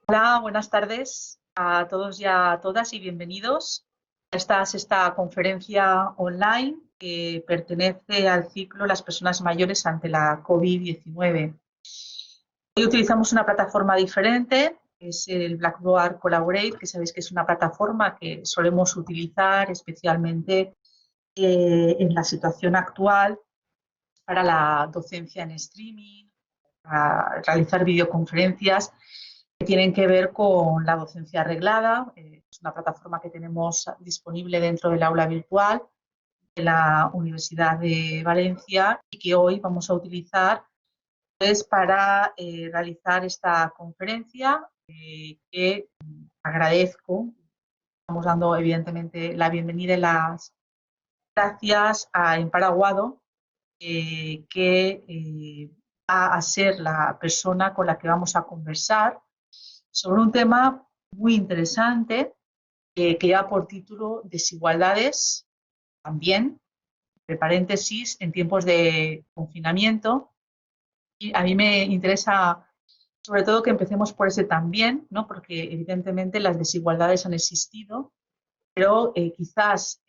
Hola, buenas tardes a todos y a todas y bienvenidos a esta sexta conferencia online que pertenece al ciclo Las personas mayores ante la COVID-19. Hoy utilizamos una plataforma diferente, que es el Blackboard Collaborate, que sabéis que es una plataforma que solemos utilizar especialmente en la situación actual para la docencia en streaming, para realizar videoconferencias que tienen que ver con la docencia reglada. Es una plataforma que tenemos disponible dentro del aula virtual de la Universidad de Valencia y que hoy vamos a utilizar pues, para realizar esta conferencia que agradezco. Estamos dando evidentemente la bienvenida y las gracias a Emparaguado, que va a ser la persona con la que vamos a conversar sobre un tema muy interesante que lleva por título Desigualdades también, entre paréntesis, en tiempos de confinamiento. Y a mí me interesa sobre todo que empecemos por ese también, ¿no? Porque evidentemente las desigualdades han existido, pero quizás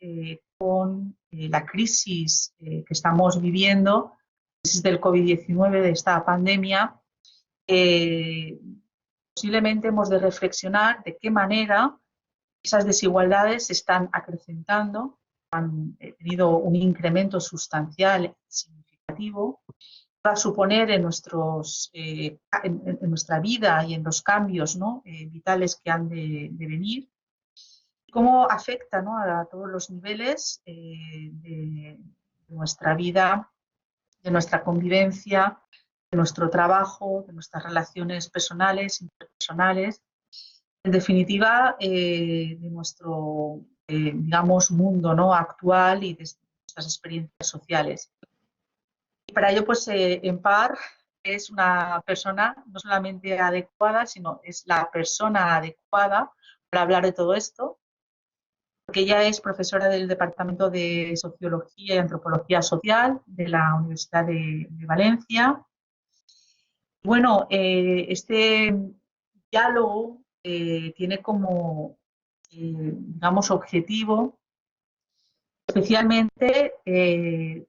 con la crisis que estamos viviendo, la crisis del COVID-19, de esta pandemia, eh, posiblemente hemos de reflexionar de qué manera esas desigualdades se están acrecentando, han tenido un incremento sustancial, significativo, va a suponer en nuestra vida y en los cambios, ¿no? Vitales que han de venir, cómo afecta, ¿no? A todos los niveles de nuestra vida, de nuestra convivencia, de nuestro trabajo, de nuestras relaciones personales, interpersonales, en definitiva, de nuestro, digamos, mundo, ¿no? Actual y de nuestras experiencias sociales. Y para ello, pues, Empar es una persona no solamente adecuada, sino es la persona adecuada para hablar de todo esto, porque ella es profesora del Departamento de Sociología y Antropología Social de la Universidad de Valencia. Bueno, este diálogo tiene como, digamos, objetivo especialmente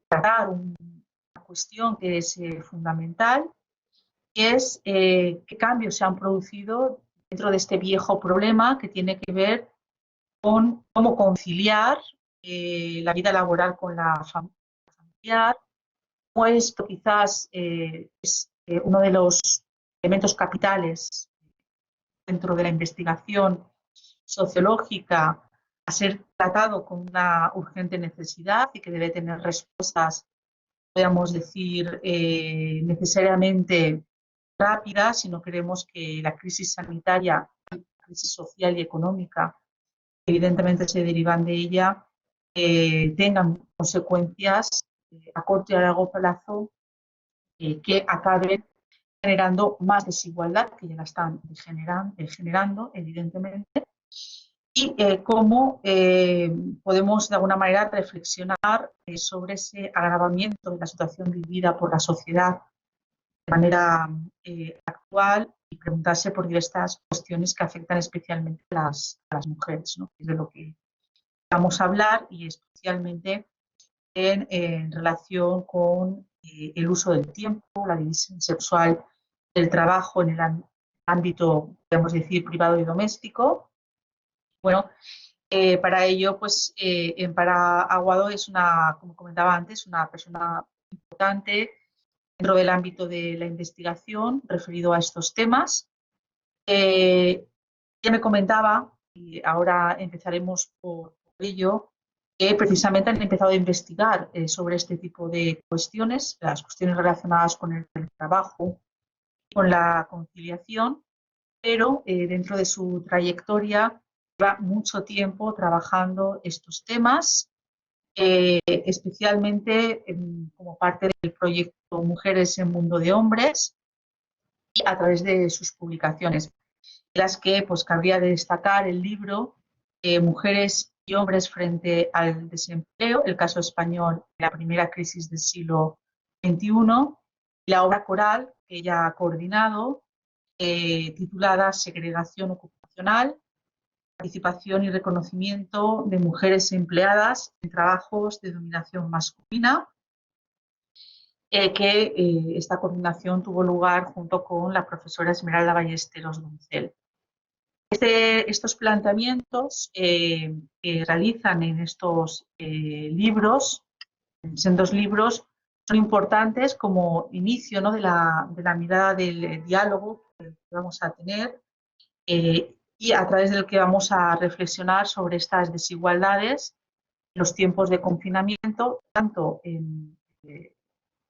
tratar una cuestión que es fundamental, que es qué cambios se han producido dentro de este viejo problema que tiene que ver con cómo conciliar la vida laboral con la familiar. Pues esto quizás es uno de los elementos capitales dentro de la investigación sociológica a ser tratado con una urgente necesidad y que debe tener respuestas, podríamos decir, necesariamente rápidas si no queremos que la crisis sanitaria, la crisis social y económica, que evidentemente se derivan de ella, tengan consecuencias a corto y a largo plazo que acaben generando más desigualdad, que ya la están generando, evidentemente, y cómo podemos de alguna manera reflexionar sobre ese agravamiento de la situación vivida por la sociedad de manera actual y preguntarse por estas cuestiones que afectan especialmente a las mujeres, ¿no? Es de lo que vamos a hablar y especialmente en relación con el uso del tiempo, la división sexual del trabajo en el ámbito, podemos decir, privado y doméstico. Bueno, para ello, pues, Empara Aguado es una, como comentaba antes, una persona importante dentro del ámbito de la investigación referido a estos temas. Ya me comentaba, y ahora empezaremos por ello, que precisamente han empezado a investigar sobre este tipo de cuestiones, las cuestiones relacionadas con el trabajo, con la conciliación, pero dentro de su trayectoria lleva mucho tiempo trabajando estos temas, especialmente como parte del proyecto Mujeres en Mundo de Hombres y a través de sus publicaciones, las que pues cabría de destacar el libro Mujeres y hombres frente al desempleo, el caso español de la primera crisis del siglo XXI, la obra coral que ella ha coordinado, titulada Segregación ocupacional, participación y reconocimiento de mujeres empleadas en trabajos de dominación masculina, que esta coordinación tuvo lugar junto con la profesora Esmeralda Ballesteros Doncel. Estos planteamientos que realizan en estos libros, en sendos libros, son importantes como inicio, ¿no?, de la mirada del diálogo que vamos a tener, y a través del que vamos a reflexionar sobre estas desigualdades, los tiempos de confinamiento, tanto en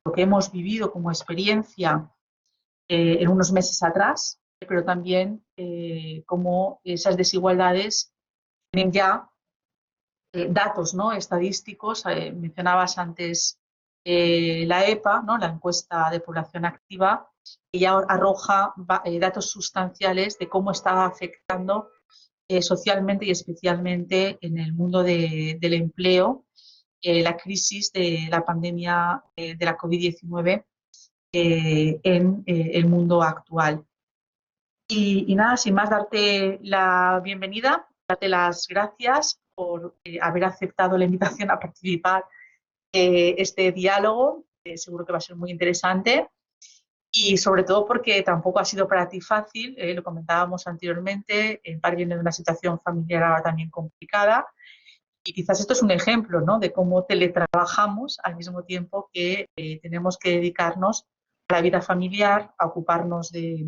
lo que hemos vivido como experiencia en unos meses atrás, pero también cómo esas desigualdades tienen ya datos, ¿no?, estadísticos. Mencionabas antes la EPA, ¿no?, la encuesta de población activa, que ya arroja datos sustanciales de cómo está afectando socialmente y especialmente en el mundo del empleo la crisis de la pandemia de la COVID-19 en el mundo actual. Y nada, sin más, darte la bienvenida, darte las gracias por haber aceptado la invitación a participar en este diálogo, seguro que va a ser muy interesante, y sobre todo porque tampoco ha sido para ti fácil, lo comentábamos anteriormente, Par viene de una situación familiar ahora también complicada, y quizás esto es un ejemplo, ¿no?, de cómo teletrabajamos al mismo tiempo que tenemos que dedicarnos a la vida familiar, a ocuparnos de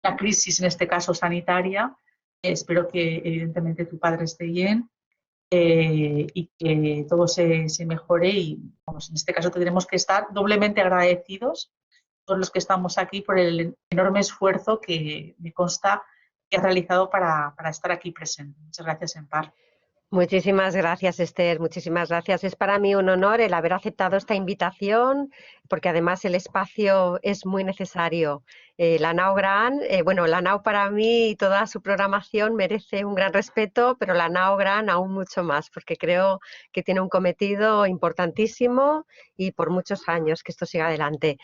la crisis, en este caso sanitaria. Espero que evidentemente tu padre esté bien y que todo se mejore, y vamos, en este caso tendremos que estar doblemente agradecidos todos los que estamos aquí por el enorme esfuerzo que me consta que has realizado para estar aquí presente. Muchas gracias, Empar. Muchísimas gracias, Esther, muchísimas gracias. Es para mí un honor el haber aceptado esta invitación, porque además el espacio es muy necesario. La Nau Gran, bueno, la Nau para mí y toda su programación merece un gran respeto, pero la Nau Gran aún mucho más, porque creo que tiene un cometido importantísimo y por muchos años que esto siga adelante.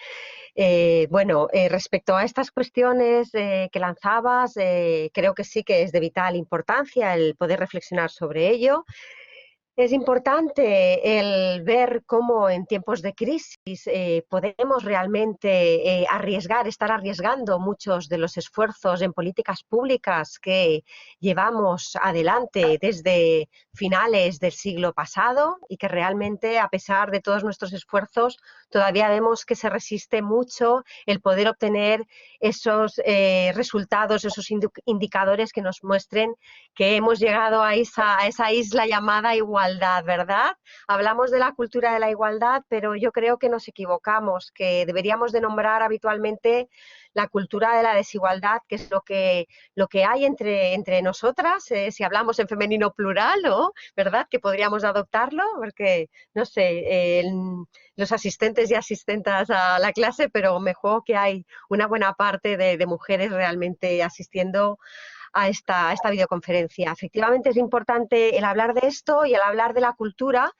Bueno, respecto a estas cuestiones que lanzabas, creo que sí que es de vital importancia el poder reflexionar sobre ello. Es importante el ver cómo en tiempos de crisis podemos realmente estar arriesgando muchos de los esfuerzos en políticas públicas que llevamos adelante desde finales del siglo pasado, y que realmente, a pesar de todos nuestros esfuerzos, todavía vemos que se resiste mucho el poder obtener esos resultados, esos indicadores que nos muestren que hemos llegado a esa isla llamada igualdad, ¿verdad? Hablamos de la cultura de la igualdad, pero yo creo que nos equivocamos, que deberíamos de nombrar habitualmente la cultura de la desigualdad, que es lo que hay entre nosotras, si hablamos en femenino plural, ¿no?, ¿verdad?, que podríamos adoptarlo, porque, no sé, los asistentes y asistentas a la clase, pero me juego que hay una buena parte de mujeres realmente asistiendo a esta videoconferencia. Efectivamente es importante el hablar de esto y el hablar de la cultura,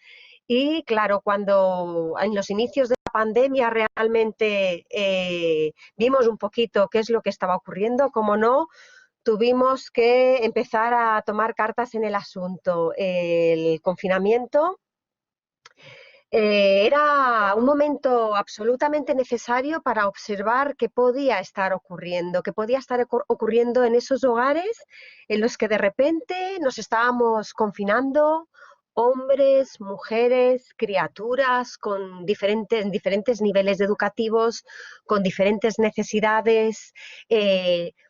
y claro, cuando en los inicios de la pandemia realmente vimos un poquito qué es lo que estaba ocurriendo, como no, tuvimos que empezar a tomar cartas en el asunto. El confinamiento era un momento absolutamente necesario para observar qué podía estar ocurriendo, en esos hogares en los que de repente nos estábamos confinando, hombres, mujeres, criaturas con diferentes niveles educativos, con diferentes necesidades,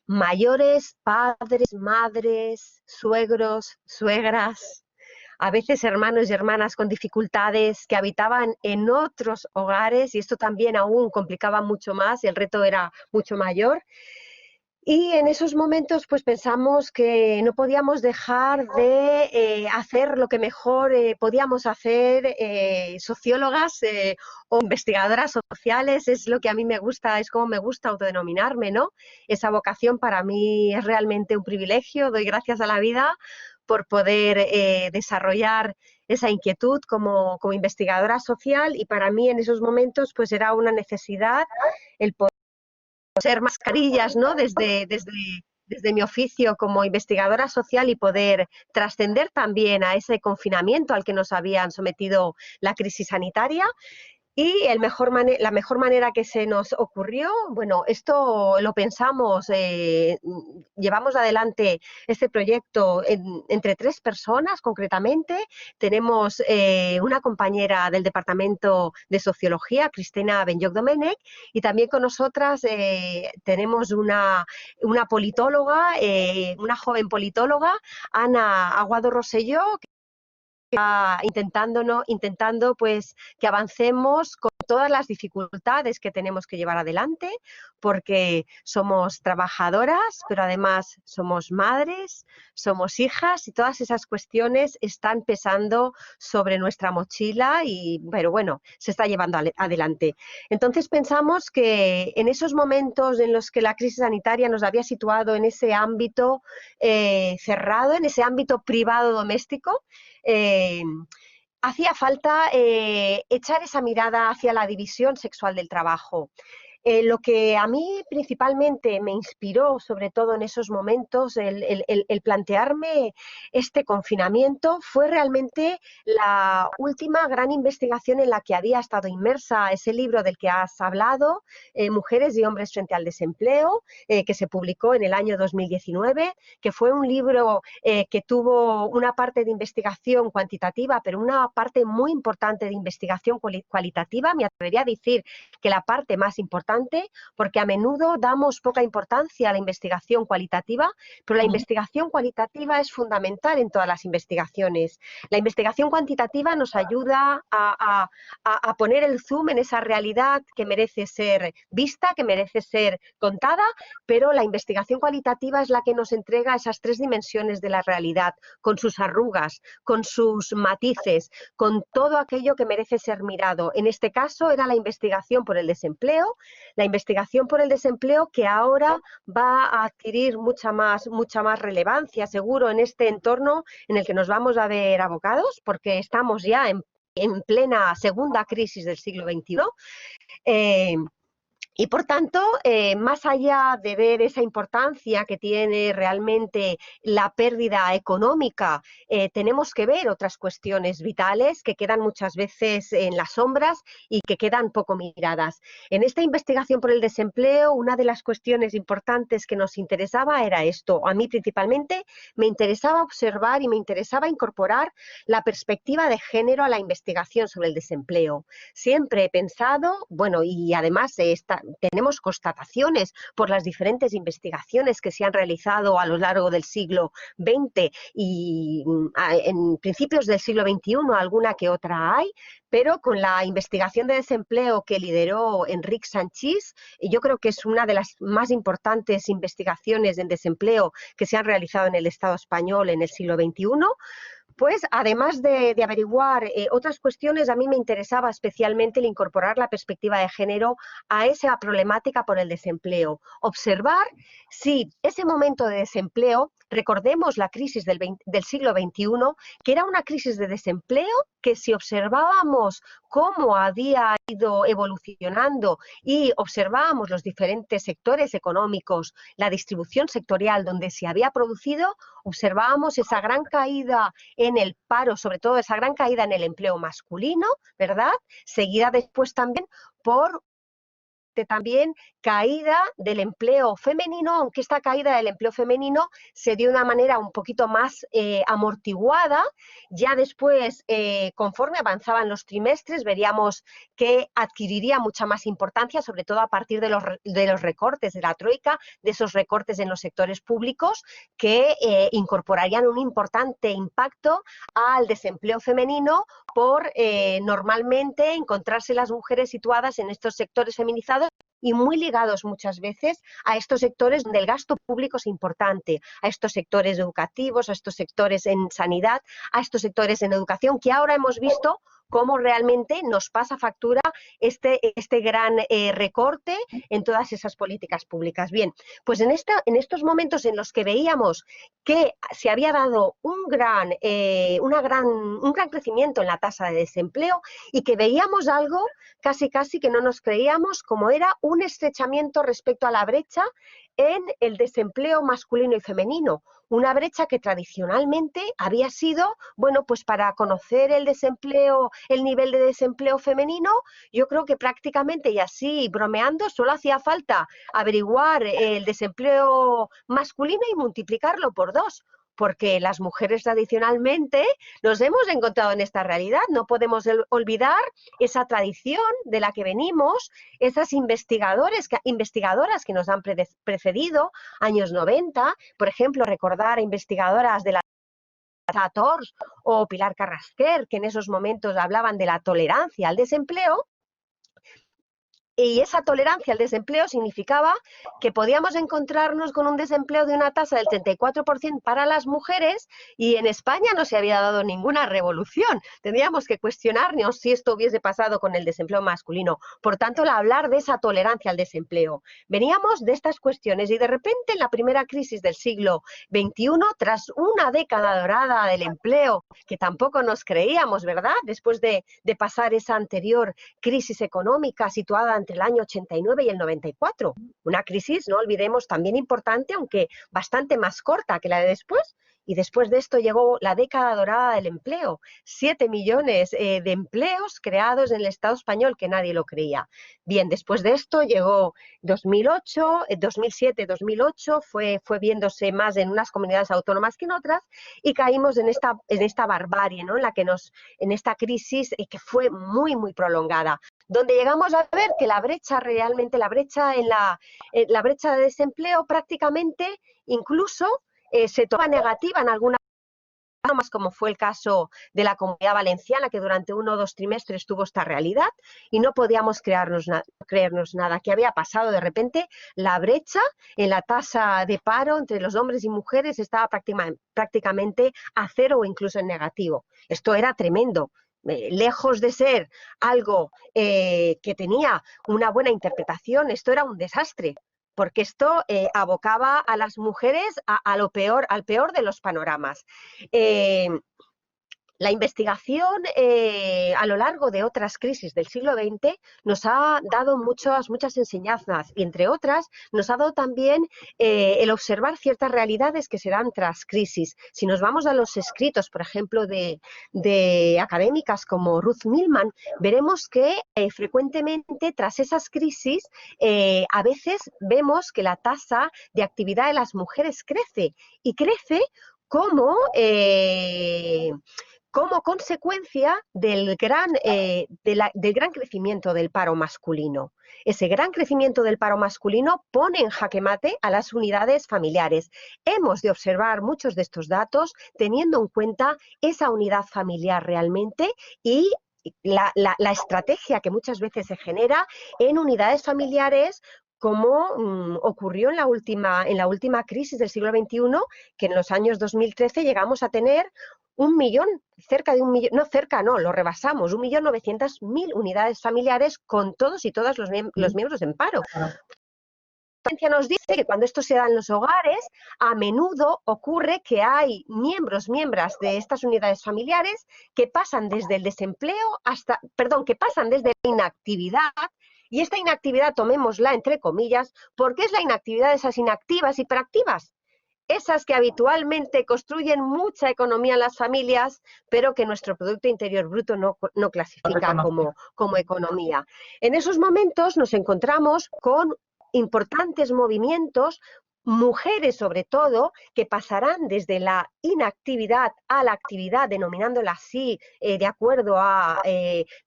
mayores, padres, madres, suegros, suegras, a veces hermanos y hermanas con dificultades que habitaban en otros hogares, y esto también aún complicaba mucho más, el reto era mucho mayor. Y en esos momentos pues pensamos que no podíamos dejar de hacer lo que mejor podíamos hacer, sociólogas o investigadoras sociales, es lo que a mí me gusta, es como me gusta autodenominarme, ¿no? Esa vocación para mí es realmente un privilegio, doy gracias a la vida por poder desarrollar esa inquietud como investigadora social, y para mí en esos momentos pues era una necesidad el poder coser mascarillas, ¿no? Desde mi oficio como investigadora social y poder trascender también a ese confinamiento al que nos habían sometido la crisis sanitaria. Y la mejor manera que se nos ocurrió, bueno, esto lo pensamos, llevamos adelante este proyecto entre 3 personas concretamente. Tenemos una compañera del Departamento de Sociología, Cristina Benlloch-Domènech, y también con nosotras tenemos una politóloga, una joven politóloga, Ana Aguado Rosselló, intentando pues que avancemos con todas las dificultades que tenemos que llevar adelante, porque somos trabajadoras, pero además somos madres, somos hijas, y todas esas cuestiones están pesando sobre nuestra mochila y, pero bueno, se está llevando adelante. Entonces pensamos que en esos momentos en los que la crisis sanitaria nos había situado en ese ámbito cerrado, en ese ámbito privado doméstico, hacía falta echar esa mirada hacia la división sexual del trabajo. Lo que a mí principalmente me inspiró, sobre todo en esos momentos, el plantearme este confinamiento, fue realmente la última gran investigación en la que había estado inmersa, ese libro del que has hablado, Mujeres y hombres frente al desempleo, que se publicó en el año 2019, que fue un libro que tuvo una parte de investigación cuantitativa, pero una parte muy importante de investigación cualitativa. Me atrevería a decir que la parte más importante, porque a menudo damos poca importancia a la investigación cualitativa, pero la investigación cualitativa es fundamental en todas las investigaciones. La investigación cuantitativa nos ayuda a poner el zoom en esa realidad que merece ser vista, que merece ser contada, pero la investigación cualitativa es la que nos entrega esas 3 dimensiones de la realidad, con sus arrugas, con sus matices, con todo aquello que merece ser mirado. En este caso era la investigación por el desempleo, que ahora va a adquirir mucha más relevancia, seguro, en este entorno en el que nos vamos a ver abocados, porque estamos ya en plena segunda crisis del siglo XXI. Y por tanto, más allá de ver esa importancia que tiene realmente la pérdida económica, tenemos que ver otras cuestiones vitales que quedan muchas veces en las sombras y que quedan poco miradas. En esta investigación por el desempleo, una de las cuestiones importantes que nos interesaba era esto. A mí principalmente me interesaba observar y me interesaba incorporar la perspectiva de género a la investigación sobre el desempleo. Siempre he pensado, bueno, y además tenemos constataciones por las diferentes investigaciones que se han realizado a lo largo del siglo XX y en principios del siglo XXI, alguna que otra hay, pero con la investigación de desempleo que lideró Enric Sanchis, yo creo que es una de las más importantes investigaciones en desempleo que se han realizado en el Estado español en el siglo XXI. Pues además de averiguar otras cuestiones, a mí me interesaba especialmente el incorporar la perspectiva de género a esa problemática por el desempleo. Observar si ese momento de desempleo, recordemos la crisis del siglo XXI, que era una crisis de desempleo que, si observábamos cómo había ido evolucionando y observábamos los diferentes sectores económicos, la distribución sectorial donde se había producido, observábamos esa gran caída en el paro, sobre todo esa gran caída en el empleo masculino, ¿verdad? Seguida después también por caída del empleo femenino, aunque esta caída del empleo femenino se dio de una manera un poquito más amortiguada. Ya después, conforme avanzaban los trimestres, veríamos que adquiriría mucha más importancia, sobre todo a partir de los recortes de la troika, de esos recortes en los sectores públicos que incorporarían un importante impacto al desempleo femenino por normalmente encontrarse las mujeres situadas en estos sectores feminizados y muy ligados muchas veces a estos sectores donde el gasto público es importante, a estos sectores educativos, a estos sectores en sanidad, a estos sectores en educación, que ahora hemos visto cómo realmente nos pasa factura este gran recorte en todas esas políticas públicas. Bien, pues en estos momentos en los que veíamos que se había dado un gran crecimiento en la tasa de desempleo y que veíamos algo casi que no nos creíamos, como era un estrechamiento respecto a la brecha en el desempleo masculino y femenino, una brecha que tradicionalmente había sido, bueno, pues para conocer el desempleo, el nivel de desempleo femenino, yo creo que prácticamente, y así bromeando, solo hacía falta averiguar el desempleo masculino y multiplicarlo por 2, porque las mujeres tradicionalmente nos hemos encontrado en esta realidad. No podemos olvidar esa tradición de la que venimos, esas investigadoras que nos han precedido, años 90, por ejemplo, recordar a investigadoras de la Tors o Pilar Carrasquer, que en esos momentos hablaban de la tolerancia al desempleo. Y esa tolerancia al desempleo significaba que podíamos encontrarnos con un desempleo de una tasa del 34% para las mujeres, y en España no se había dado ninguna revolución. Tendríamos que cuestionarnos si esto hubiese pasado con el desempleo masculino. Por tanto, al hablar de esa tolerancia al desempleo, veníamos de estas cuestiones y de repente en la primera crisis del siglo XXI, tras una década dorada del empleo, que tampoco nos creíamos, ¿verdad? Después de pasar esa anterior crisis económica situada entre el año 89 y el 94. Una crisis, no olvidemos, también importante, aunque bastante más corta que la de después. Y después de esto llegó la década dorada del empleo. 7 millones de empleos creados en el Estado español, que nadie lo creía. Bien, después de esto llegó 2008, 2007, 2008, fue viéndose más en unas comunidades autónomas que en otras, y caímos en esta barbarie, ¿no? En esta crisis que fue muy, muy prolongada, donde llegamos a ver que la brecha de desempleo prácticamente incluso se toma negativa en algunas, como fue el caso de la Comunidad Valenciana, que durante 1 o 2 trimestres tuvo esta realidad y no podíamos creernos nada. ¿Qué había pasado? De repente la brecha en la tasa de paro entre los hombres y mujeres estaba prácticamente a 0 o incluso en negativo. Esto era tremendo. Lejos de ser algo que tenía una buena interpretación, esto era un desastre, porque esto abocaba a las mujeres al peor de los panoramas. La investigación a lo largo de otras crisis del siglo XX nos ha dado muchas enseñanzas, y entre otras nos ha dado también el observar ciertas realidades que se dan tras crisis. Si nos vamos a los escritos, por ejemplo, de académicas como Ruth Milman, veremos que frecuentemente tras esas crisis a veces vemos que la tasa de actividad de las mujeres crece, y crece como consecuencia del gran crecimiento del paro masculino. Ese gran crecimiento del paro masculino pone en jaque mate a las unidades familiares. Hemos de observar muchos de estos datos teniendo en cuenta esa unidad familiar realmente y la estrategia que muchas veces se genera en unidades familiares, como ocurrió en la última crisis del siglo XXI, que en los años 2013 llegamos a tener cerca de 1 millón, lo rebasamos, 1.900.000 unidades familiares con todos y todas los miembros en paro. La ciencia nos dice que cuando esto se da en los hogares, a menudo ocurre que hay miembros, miembras de estas unidades familiares que pasan desde el desempleo que pasan desde la inactividad. Y esta inactividad, tomémosla entre comillas, porque es la inactividad de esas inactivas hiperactivas. Esas que habitualmente construyen mucha economía en las familias, pero que nuestro Producto Interior Bruto no clasifica como economía. En esos momentos nos encontramos con importantes movimientos, mujeres sobre todo, que pasarán desde la inactividad a la actividad, denominándola así, de acuerdo a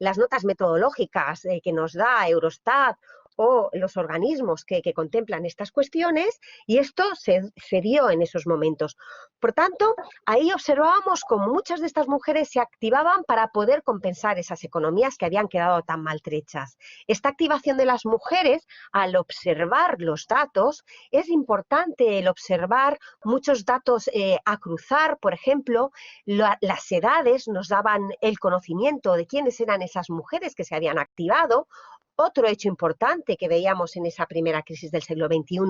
las notas metodológicas que nos da Eurostat o los organismos que contemplan estas cuestiones, y esto se dio en esos momentos. Por tanto, ahí observábamos cómo muchas de estas mujeres se activaban para poder compensar esas economías que habían quedado tan maltrechas. Esta activación de las mujeres, al observar los datos, es importante el observar muchos datos a cruzar. Por ejemplo, las edades nos daban el conocimiento de quiénes eran esas mujeres que se habían activado. Otro hecho importante que veíamos en esa primera crisis del siglo XXI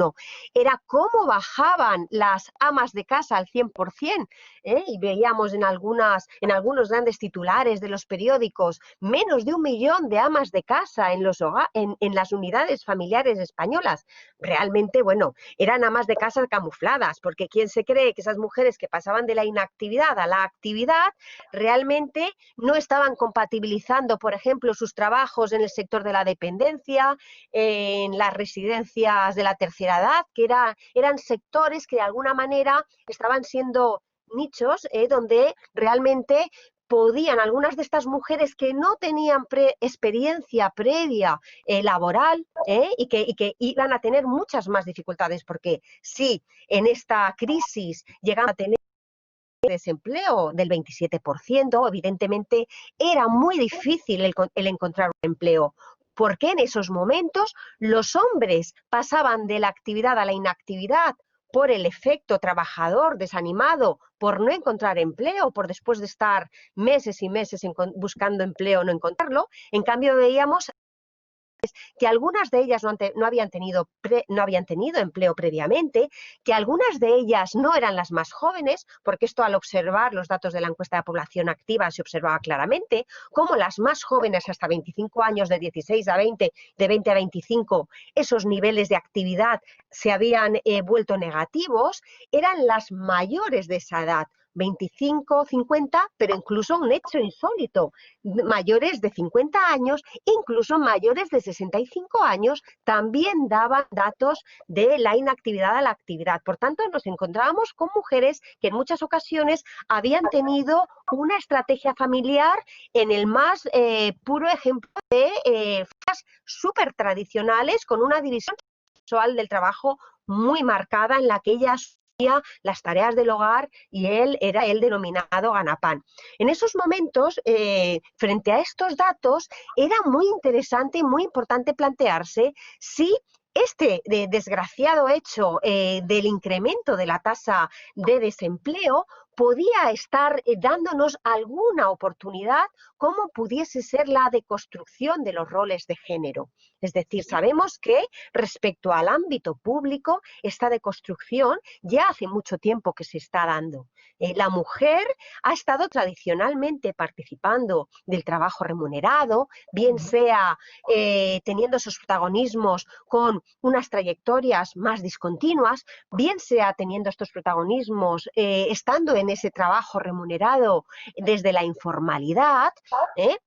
era cómo bajaban las amas de casa al 100%, y veíamos en algunos grandes titulares de los periódicos menos de 1 millón de amas de casa en las unidades familiares españolas. Realmente, bueno, eran amas de casa camufladas, porque ¿quién se cree que esas mujeres que pasaban de la inactividad a la actividad realmente no estaban compatibilizando, por ejemplo, sus trabajos en el sector de la dependencia, en las residencias de la tercera edad, que eran sectores que de alguna manera estaban siendo nichos donde realmente podían algunas de estas mujeres que no tenían experiencia previa laboral y que iban a tener muchas más dificultades, porque si en esta crisis llegaban a tener desempleo del 27%, evidentemente era muy difícil el encontrar un empleo, porque en esos momentos los hombres pasaban de la actividad a la inactividad por el efecto trabajador desanimado, por no encontrar empleo, por después de estar meses y meses buscando empleo no encontrarlo. En cambio veíamos que algunas de ellas no habían tenido empleo previamente, que algunas de ellas no eran las más jóvenes, porque esto al observar los datos de la encuesta de población activa se observaba claramente, como las más jóvenes hasta 25 años, de 16 a 20, de 20 a 25, esos niveles de actividad se habían vuelto negativos, eran las mayores de esa edad, 25, 50, pero incluso un hecho insólito, mayores de 50 años, incluso mayores de 65 años, también daban datos de la inactividad a la actividad. Por tanto, nos encontrábamos con mujeres que en muchas ocasiones habían tenido una estrategia familiar en el más puro ejemplo de familias súper tradicionales, con una división sexual del trabajo muy marcada, en la que ellas las tareas del hogar y él era el denominado ganapán. En esos momentos, frente a estos datos, era muy interesante y muy importante plantearse si este desgraciado hecho del incremento de la tasa de desempleo podía estar dándonos alguna oportunidad, como pudiese ser la deconstrucción de los roles de género. Es decir, sabemos que respecto al ámbito público, esta deconstrucción ya hace mucho tiempo que se está dando. La mujer ha estado tradicionalmente participando del trabajo remunerado, bien sea teniendo esos protagonismos con unas trayectorias más discontinuas, bien sea teniendo estos protagonismos estando en ese trabajo remunerado desde la informalidad.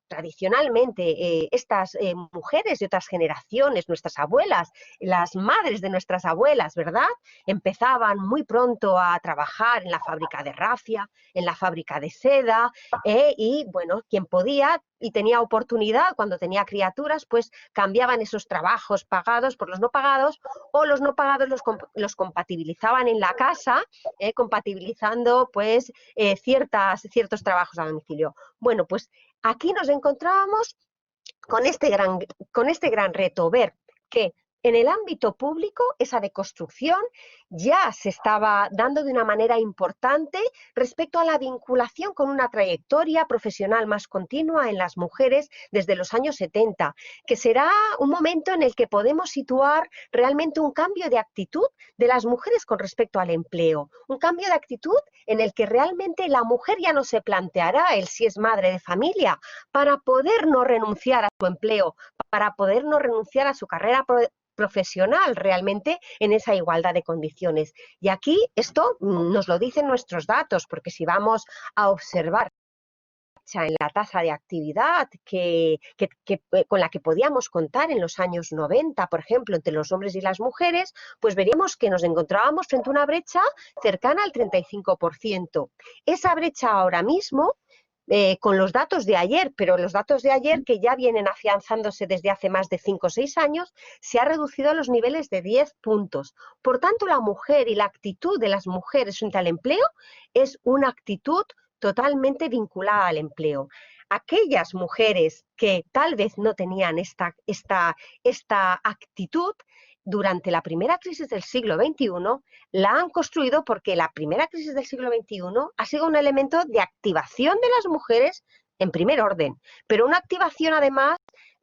Tradicionalmente estas mujeres de otras generaciones, nuestras abuelas, las madres de nuestras abuelas, ¿verdad?, empezaban muy pronto a trabajar en la fábrica de rafia, en la fábrica de seda, y bueno, quien podía y tenía oportunidad, cuando tenía criaturas, pues cambiaban esos trabajos pagados por los no pagados, o los no pagados los compatibilizaban en la casa, compatibilizando pues ciertos trabajos a domicilio. Bueno, pues aquí nos encontrábamos con este gran reto, ver que en el ámbito público esa deconstrucción ya se estaba dando de una manera importante respecto a la vinculación con una trayectoria profesional más continua en las mujeres desde los años 70, que será un momento en el que podemos situar realmente un cambio de actitud de las mujeres con respecto al empleo, un cambio de actitud en el que realmente la mujer ya no se planteará el si es madre de familia, para poder no renunciar a su empleo, para poder no renunciar a su carrera profesional realmente en esa igualdad de condiciones. Y aquí esto nos lo dicen nuestros datos, porque si vamos a observar en la tasa de actividad con la que podíamos contar en los años 90, por ejemplo, entre los hombres y las mujeres, pues veríamos que nos encontrábamos frente a una brecha cercana al 35%. Esa brecha ahora mismo con los datos de ayer, pero los datos de ayer que ya vienen afianzándose desde hace más de 5 o 6 años, se ha reducido a los niveles de 10 puntos. Por tanto, la mujer y la actitud de las mujeres frente al empleo es una actitud totalmente vinculada al empleo. Aquellas mujeres que tal vez no tenían esta actitud, durante la primera crisis del siglo XXI, la han construido porque la primera crisis del siglo XXI ha sido un elemento de activación de las mujeres en primer orden, pero una activación además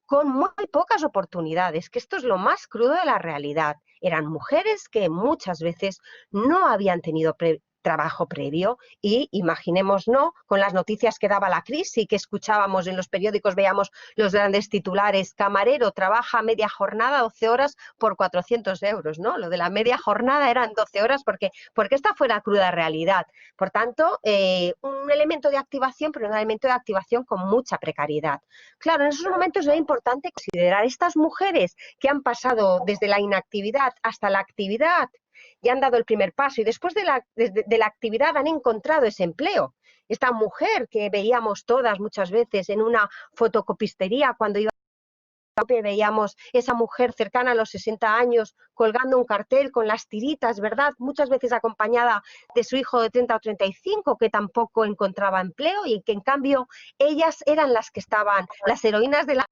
con muy pocas oportunidades, que esto es lo más crudo de la realidad. Eran mujeres que muchas veces no habían tenido trabajo previo y imaginémonos con las noticias que daba la crisis que escuchábamos en los periódicos, veíamos los grandes titulares: camarero trabaja media jornada 12 horas por 400 euros, ¿no? Lo de la media jornada eran 12 horas porque esta fue la cruda realidad. Por tanto, un elemento de activación, pero un elemento de activación con mucha precariedad. Claro, en esos momentos era importante considerar estas mujeres que han pasado desde la inactividad hasta la actividad y han dado el primer paso y después de la actividad han encontrado ese empleo. Esta mujer que veíamos todas muchas veces en una fotocopistería cuando iba veíamos esa mujer cercana a los 60 años colgando un cartel con las tiritas, ¿verdad? Muchas veces acompañada de su hijo de 30 o 35 que tampoco encontraba empleo y que en cambio ellas eran las que estaban, las heroínas de la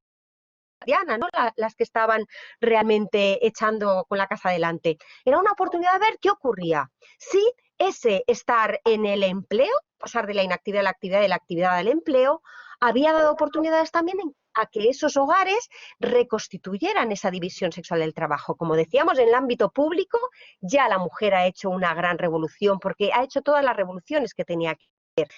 Diana, ¿no? Las que estaban realmente echando con la casa adelante. Era una oportunidad de ver qué ocurría. Si ese estar en el empleo, pasar de la inactividad a la actividad, de la actividad al empleo, había dado oportunidades también a que esos hogares reconstituyeran esa división sexual del trabajo. Como decíamos, en el ámbito público ya la mujer ha hecho una gran revolución porque ha hecho todas las revoluciones que tenía que hacer.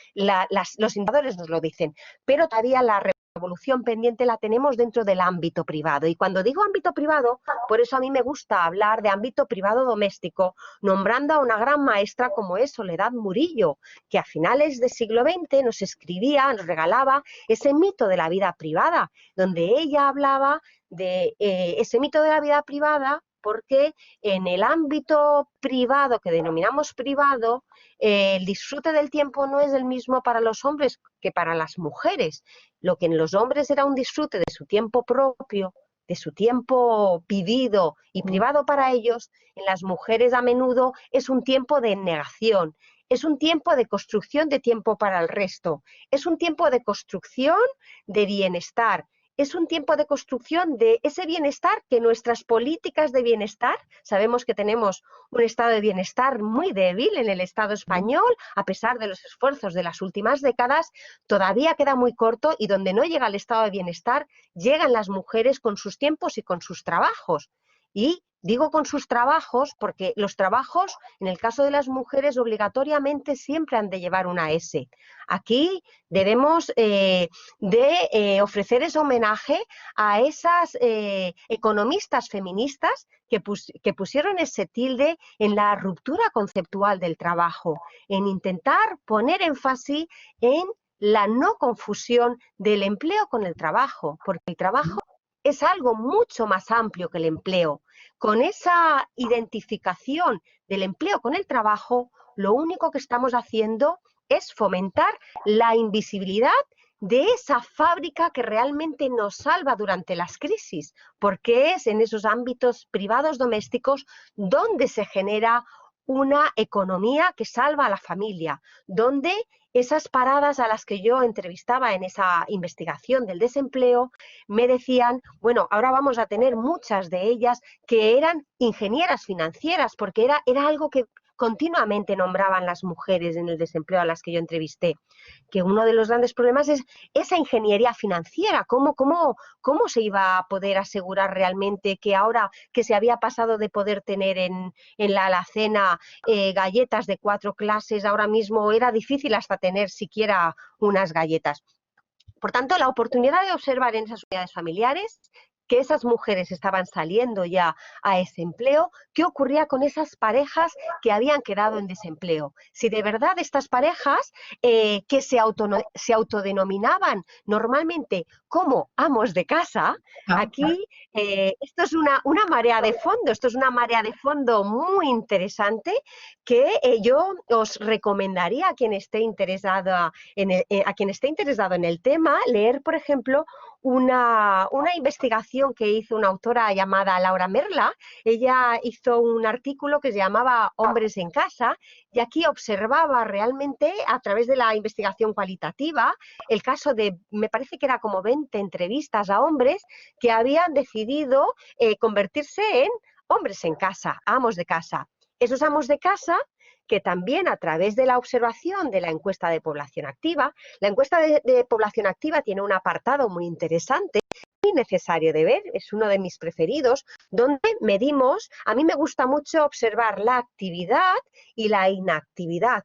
Los indicadores nos lo dicen, pero todavía la revolución pendiente la tenemos dentro del ámbito privado. Y cuando digo ámbito privado, por eso a mí me gusta hablar de ámbito privado doméstico, nombrando a una gran maestra como es Soledad Murillo, que a finales del siglo XX nos escribía, nos regalaba ese mito de la vida privada, donde ella hablaba de ese mito de la vida privada porque en el ámbito privado, que denominamos privado, el disfrute del tiempo no es el mismo para los hombres que para las mujeres. Lo que en los hombres era un disfrute de su tiempo propio, de su tiempo vivido y privado para ellos, en las mujeres a menudo es un tiempo de negación, es un tiempo de construcción de tiempo para el resto, es un tiempo de construcción de bienestar, es un tiempo de construcción de ese bienestar que nuestras políticas de bienestar, sabemos que tenemos un estado de bienestar muy débil en el Estado español, a pesar de los esfuerzos de las últimas décadas, todavía queda muy corto y donde no llega el estado de bienestar, llegan las mujeres con sus tiempos y con sus trabajos. Y digo con sus trabajos porque los trabajos, en el caso de las mujeres, obligatoriamente siempre han de llevar una S. Aquí debemos ofrecer ese homenaje a esas economistas feministas que pusieron ese tilde en la ruptura conceptual del trabajo, en intentar poner énfasis en la no confusión del empleo con el trabajo, porque el trabajo es algo mucho más amplio que el empleo. Con esa identificación del empleo con el trabajo, lo único que estamos haciendo es fomentar la invisibilidad de esa fábrica que realmente nos salva durante las crisis, porque es en esos ámbitos privados domésticos donde se genera una economía que salva a la familia, donde esas paradas a las que yo entrevistaba en esa investigación del desempleo me decían, bueno, ahora vamos a tener muchas de ellas que eran ingenieras financieras, porque era algo que continuamente nombraban las mujeres en el desempleo a las que yo entrevisté, que uno de los grandes problemas es esa ingeniería financiera, cómo se iba a poder asegurar realmente que ahora que se había pasado de poder tener en la alacena galletas de 4 clases, ahora mismo era difícil hasta tener siquiera unas galletas. Por tanto, la oportunidad de observar en esas unidades familiares que esas mujeres estaban saliendo ya a ese empleo, ¿qué ocurría con esas parejas que habían quedado en desempleo? Si de verdad estas parejas que se autodenominaban normalmente como amos de casa, aquí esto es una marea de fondo, esto es una marea de fondo muy interesante que yo os recomendaría a quien esté interesado en el tema, leer, por ejemplo, una investigación que hizo una autora llamada Laura Merla. Ella hizo un artículo que se llamaba Hombres en casa y aquí observaba realmente a través de la investigación cualitativa el caso de, me parece que era como 20 entrevistas a hombres que habían decidido convertirse en hombres en casa, amos de casa. Esos amos de casa que también a través de la observación de la encuesta de población activa, la encuesta de población activa tiene un apartado muy interesante, muy necesario de ver, es uno de mis preferidos, donde medimos, a mí me gusta mucho observar la actividad y la inactividad.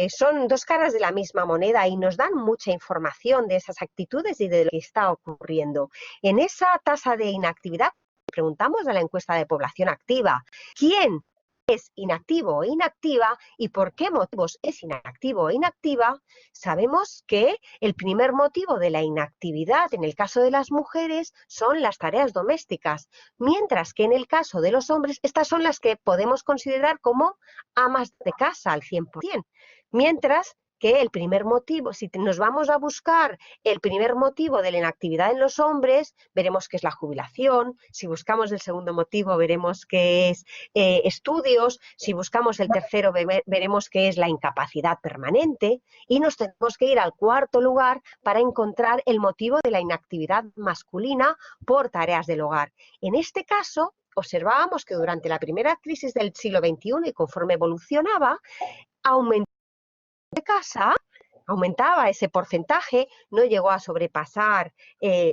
Son dos caras de la misma moneda y nos dan mucha información de esas actitudes y de lo que está ocurriendo. En esa tasa de inactividad, preguntamos a la encuesta de población activa, ¿quién es inactivo o inactiva y por qué motivos es inactivo o inactiva? Sabemos que el primer motivo de la inactividad en el caso de las mujeres son las tareas domésticas, mientras que en el caso de los hombres estas son las que podemos considerar como amas de casa al 100%, mientras que el primer motivo, si nos vamos a buscar el primer motivo de la inactividad en los hombres, veremos que es la jubilación. Si buscamos el segundo motivo, veremos que es estudios. Si buscamos el tercero, veremos que es la incapacidad permanente. Y nos tenemos que ir al cuarto lugar para encontrar el motivo de la inactividad masculina por tareas del hogar. En este caso, observábamos que durante la primera crisis del siglo XXI y conforme evolucionaba, aumentaba de casa, aumentaba ese porcentaje, no llegó a sobrepasar,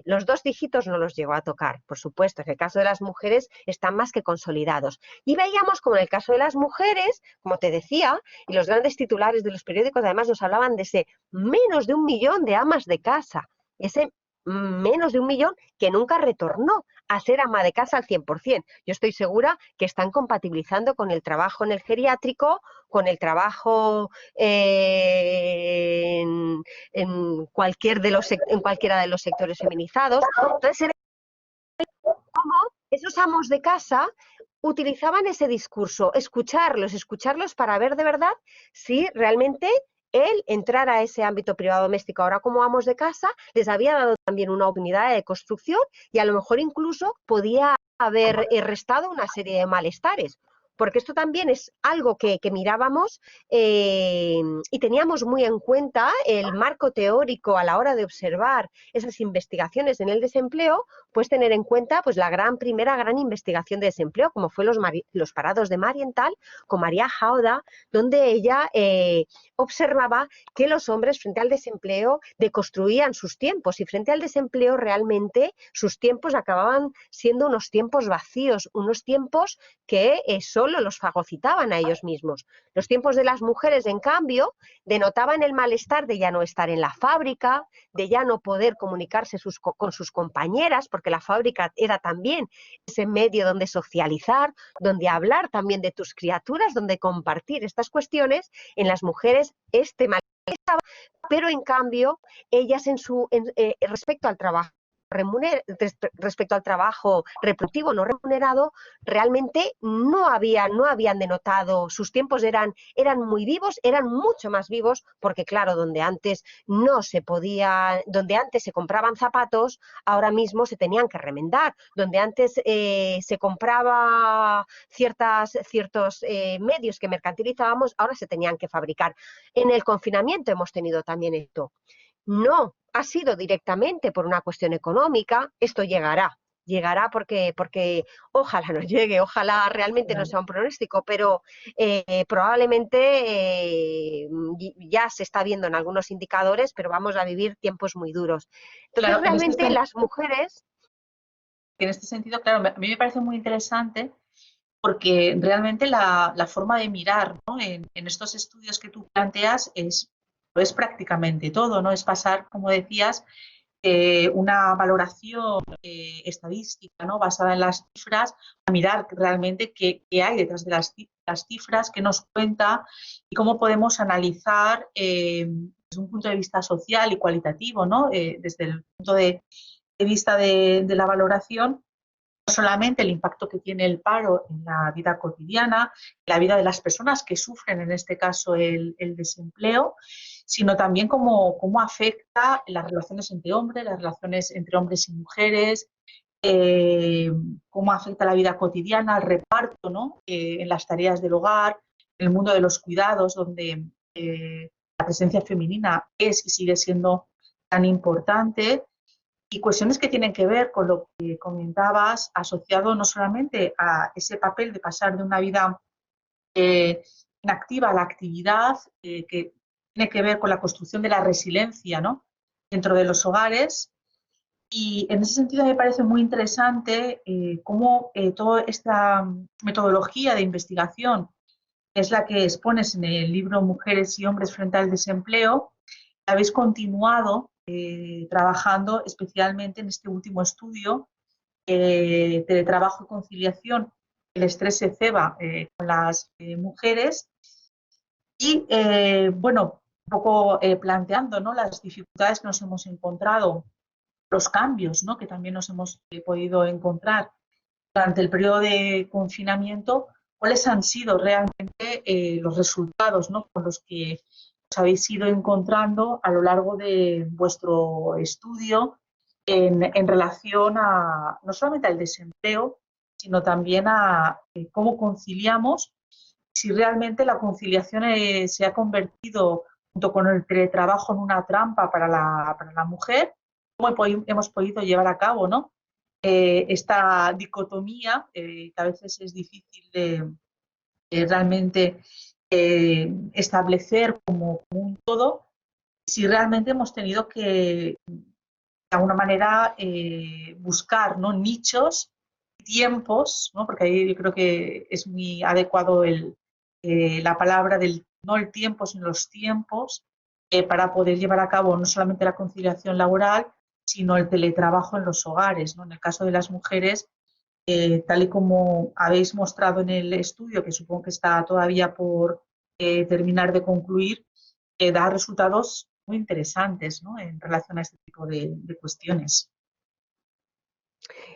los 2 dígitos no los llegó a tocar, por supuesto, en el caso de las mujeres están más que consolidados. Y veíamos como en el caso de las mujeres, como te decía, y los grandes titulares de los periódicos además nos hablaban de ese menos de 1 millón de amas de casa, ese menos de 1 millón que nunca retornó a ser ama de casa al 100%. Yo estoy segura que están compatibilizando con el trabajo en el geriátrico, con el trabajo en cualquiera de los sectores feminizados. Entonces, cómo esos amos de casa utilizaban ese discurso, escucharlos para ver de verdad si realmente el entrar a ese ámbito privado doméstico ahora como amos de casa les había dado también una oportunidad de construcción y a lo mejor incluso podía haber restado una serie de malestares. Porque esto también es algo que mirábamos y teníamos muy en cuenta el marco teórico a la hora de observar esas investigaciones en el desempleo, pues tener en cuenta pues la primera gran investigación de desempleo, como fue los parados de Marienthal, con María Jauda, donde ella observaba que los hombres frente al desempleo deconstruían sus tiempos y frente al desempleo realmente sus tiempos acababan siendo unos tiempos vacíos, unos tiempos que solo los fagocitaban a ellos mismos. Los tiempos de las mujeres, en cambio, denotaban el malestar de ya no estar en la fábrica, de ya no poder comunicarse con sus compañeras, porque la fábrica era también ese medio donde socializar, donde hablar también de tus criaturas, donde compartir estas cuestiones. En las mujeres este malestar estaba, pero en cambio ellas respecto al trabajo respecto al trabajo reproductivo no remunerado, realmente no habían denotado, sus tiempos eran muy vivos, eran mucho más vivos, porque claro, donde antes se compraban zapatos, ahora mismo se tenían que remendar, donde antes se compraba ciertos medios que mercantilizábamos, ahora se tenían que fabricar. En el confinamiento hemos tenido también esto. No ha sido directamente por una cuestión económica, esto llegará porque ojalá no llegue, ojalá realmente no sea un pronóstico, pero probablemente ya se está viendo en algunos indicadores, pero vamos a vivir tiempos muy duros. Entonces, claro, realmente las mujeres... En este sentido, claro, a mí me parece muy interesante porque realmente la forma de mirar, ¿no? en estos estudios que tú planteas es prácticamente todo, ¿no? Es pasar, como decías, una valoración estadística, ¿no? Basada en las cifras, a mirar realmente qué hay detrás de las cifras, qué nos cuenta y cómo podemos analizar desde un punto de vista social y cualitativo, ¿no? Desde el punto de vista de la valoración, no solamente el impacto que tiene el paro en la vida cotidiana, en la vida de las personas que sufren, en este caso, el desempleo, sino también cómo afecta las relaciones entre hombres, las relaciones entre hombres y mujeres, cómo afecta la vida cotidiana, el reparto, ¿no? En las tareas del hogar, en el mundo de los cuidados, donde la presencia femenina es y sigue siendo tan importante, y cuestiones que tienen que ver con lo que comentabas, asociado no solamente a ese papel de pasar de una vida inactiva a la actividad, que tiene que ver con la construcción de la resiliencia, ¿no? Dentro de los hogares. Y en ese sentido me parece muy interesante cómo toda esta metodología de investigación, que es la que expones en el libro Mujeres y Hombres frente al desempleo, habéis continuado trabajando especialmente en este último estudio, teletrabajo y conciliación, el estrés se ceba con las mujeres, y bueno, un poco planteando, ¿no?, las dificultades que nos hemos encontrado, los cambios, ¿no?, que también nos hemos podido encontrar durante el periodo de confinamiento, cuáles han sido realmente los resultados, ¿no?, con los que os habéis ido encontrando a lo largo de vuestro estudio en relación a no solamente al desempleo, sino también a cómo conciliamos, si realmente la conciliación se ha convertido, junto con el teletrabajo, en una trampa para la mujer, cómo hemos podido llevar a cabo, ¿no?, esta dicotomía, que a veces es difícil de realmente establecer como un todo, si realmente hemos tenido que, de alguna manera, buscar, ¿no?, nichos, tiempos, ¿no?, porque ahí yo creo que es muy adecuado la palabra del, no el tiempo, sino los tiempos, para poder llevar a cabo no solamente la conciliación laboral, sino el teletrabajo en los hogares, ¿no? En el caso de las mujeres, tal y como habéis mostrado en el estudio, que supongo que está todavía por terminar de concluir, da resultados muy interesantes, ¿no?, en relación a este tipo de cuestiones.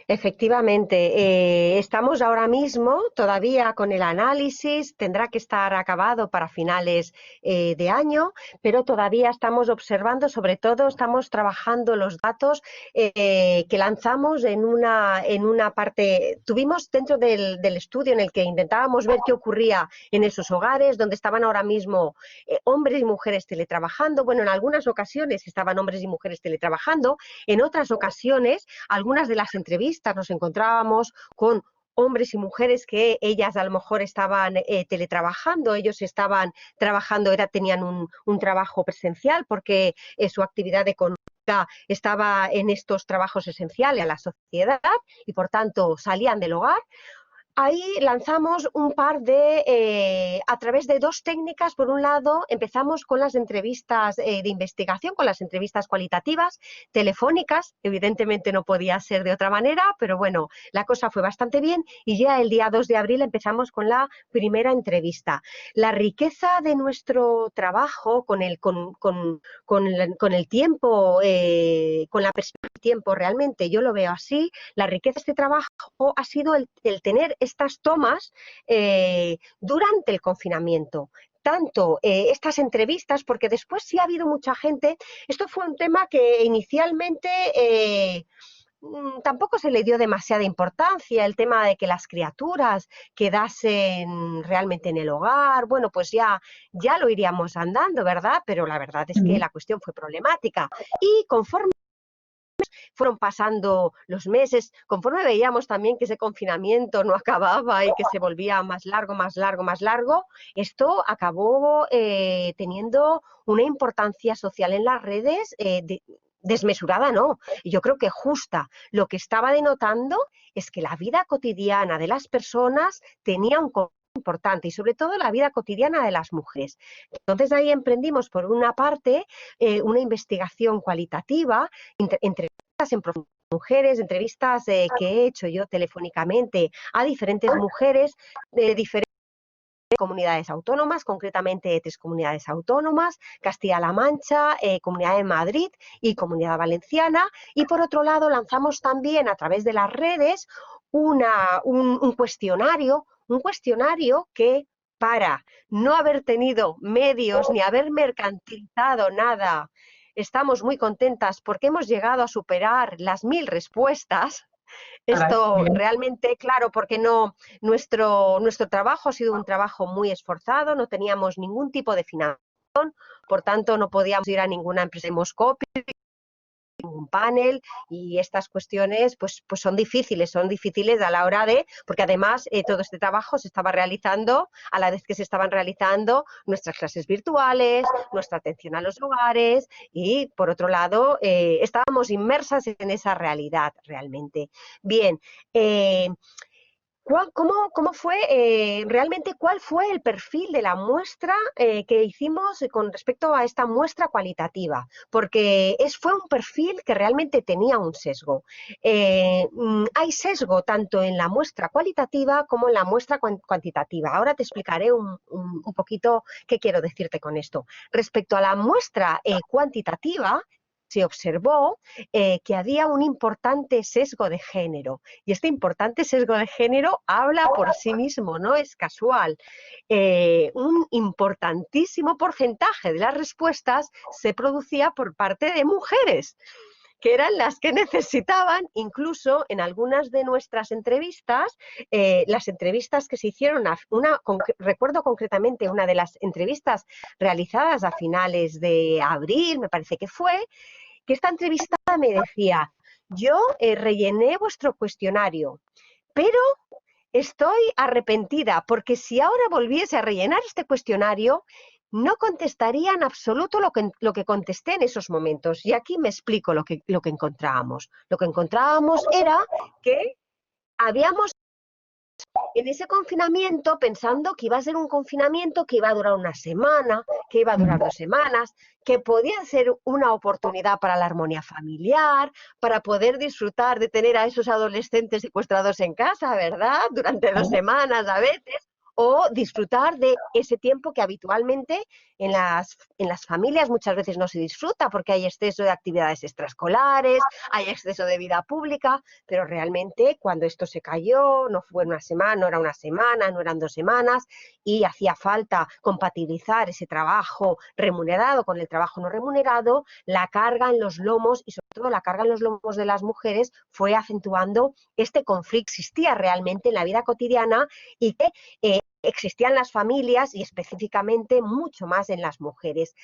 Efectivamente, estamos ahora mismo todavía con el análisis, tendrá que estar acabado para finales de año, pero todavía estamos observando, sobre todo estamos trabajando los datos que lanzamos en una parte. Tuvimos dentro del estudio en el que intentábamos ver qué ocurría en esos hogares donde estaban ahora mismo hombres y mujeres teletrabajando. Bueno, en algunas ocasiones estaban hombres y mujeres teletrabajando, en otras ocasiones algunas de las entrevistas nos encontrábamos con hombres y mujeres que ellas a lo mejor estaban teletrabajando, ellos estaban trabajando, tenían un trabajo presencial porque su actividad económica estaba en estos trabajos esenciales a la sociedad y por tanto salían del hogar. Ahí lanzamos un par a través de dos técnicas. Por un lado, empezamos con las entrevistas de investigación, con las entrevistas cualitativas, telefónicas, evidentemente no podía ser de otra manera, pero bueno, la cosa fue bastante bien y ya el día 2 de abril empezamos con la primera entrevista. La riqueza de nuestro trabajo con el tiempo, con la perspectiva del tiempo, realmente yo lo veo así, la riqueza de este trabajo ha sido el tener estas tomas durante el confinamiento. Tanto estas entrevistas, porque después sí ha habido mucha gente. Esto fue un tema que inicialmente tampoco se le dio demasiada importancia, el tema de que las criaturas quedasen realmente en el hogar. Bueno, pues ya lo iríamos andando, ¿verdad? Pero la verdad es que la cuestión fue problemática. Y conforme fueron pasando los meses, conforme veíamos también que ese confinamiento no acababa y que se volvía más largo, más largo, más largo, esto acabó teniendo una importancia social en las redes desmesurada, ¿no? Y yo creo que justa. Lo que estaba denotando es que la vida cotidiana de las personas tenía un importante y sobre todo la vida cotidiana de las mujeres. Entonces ahí emprendimos por una parte una investigación cualitativa, entrevistas en profundidad con mujeres, entrevistas que he hecho yo telefónicamente a diferentes mujeres de diferentes comunidades autónomas, concretamente 3 comunidades autónomas, Castilla-La Mancha, Comunidad de Madrid y Comunidad Valenciana. Y por otro lado lanzamos también a través de las redes un cuestionario que, para no haber tenido medios ni haber mercantilizado nada, estamos muy contentas porque hemos llegado a superar las 1000 respuestas. Esto realmente, claro, porque nuestro trabajo ha sido un trabajo muy esforzado, no teníamos ningún tipo de financiación, por tanto no podíamos ir a ninguna empresa de Moscopy, ningún panel, y estas cuestiones pues son difíciles a la hora de, porque además todo este trabajo se estaba realizando a la vez que se estaban realizando nuestras clases virtuales, nuestra atención a los hogares y por otro lado estábamos inmersas en esa realidad realmente. Bien, ¿cómo fue realmente cuál fue el perfil de la muestra que hicimos con respecto a esta muestra cualitativa? Porque fue un perfil que realmente tenía un sesgo. Hay sesgo tanto en la muestra cualitativa como en la muestra cuantitativa. Ahora te explicaré un poquito qué quiero decirte con esto. Respecto a la muestra cuantitativa, se observó que había un importante sesgo de género. Y este importante sesgo de género habla por sí mismo, no es casual. Un importantísimo porcentaje de las respuestas se producía por parte de mujeres, que eran las que necesitaban, incluso en algunas de nuestras entrevistas, las entrevistas que se hicieron, recuerdo concretamente una de las entrevistas realizadas a finales de abril, me parece que fue, que esta entrevistada me decía: yo rellené vuestro cuestionario, pero estoy arrepentida porque si ahora volviese a rellenar este cuestionario no contestaría en absoluto lo que contesté en esos momentos. Y aquí me explico lo que encontrábamos. Lo que encontrábamos era que habíamos en ese confinamiento pensando que iba a ser un confinamiento que iba a durar una semana, que iba a durar 2 semanas, que podía ser una oportunidad para la armonía familiar, para poder disfrutar de tener a esos adolescentes secuestrados en casa, ¿verdad? Durante 2 semanas a veces, o disfrutar de ese tiempo que habitualmente en las familias muchas veces no se disfruta porque hay exceso de actividades extraescolares, hay exceso de vida pública, pero realmente cuando esto se cayó no fue una semana, no era una semana, no eran 2 semanas y hacía falta compatibilizar ese trabajo remunerado con el trabajo no remunerado, la carga en los lomos y sobre todo la carga en los lomos de las mujeres fue acentuando este conflicto que existía realmente en la vida cotidiana y que existían las familias y específicamente mucho más en las mujeres.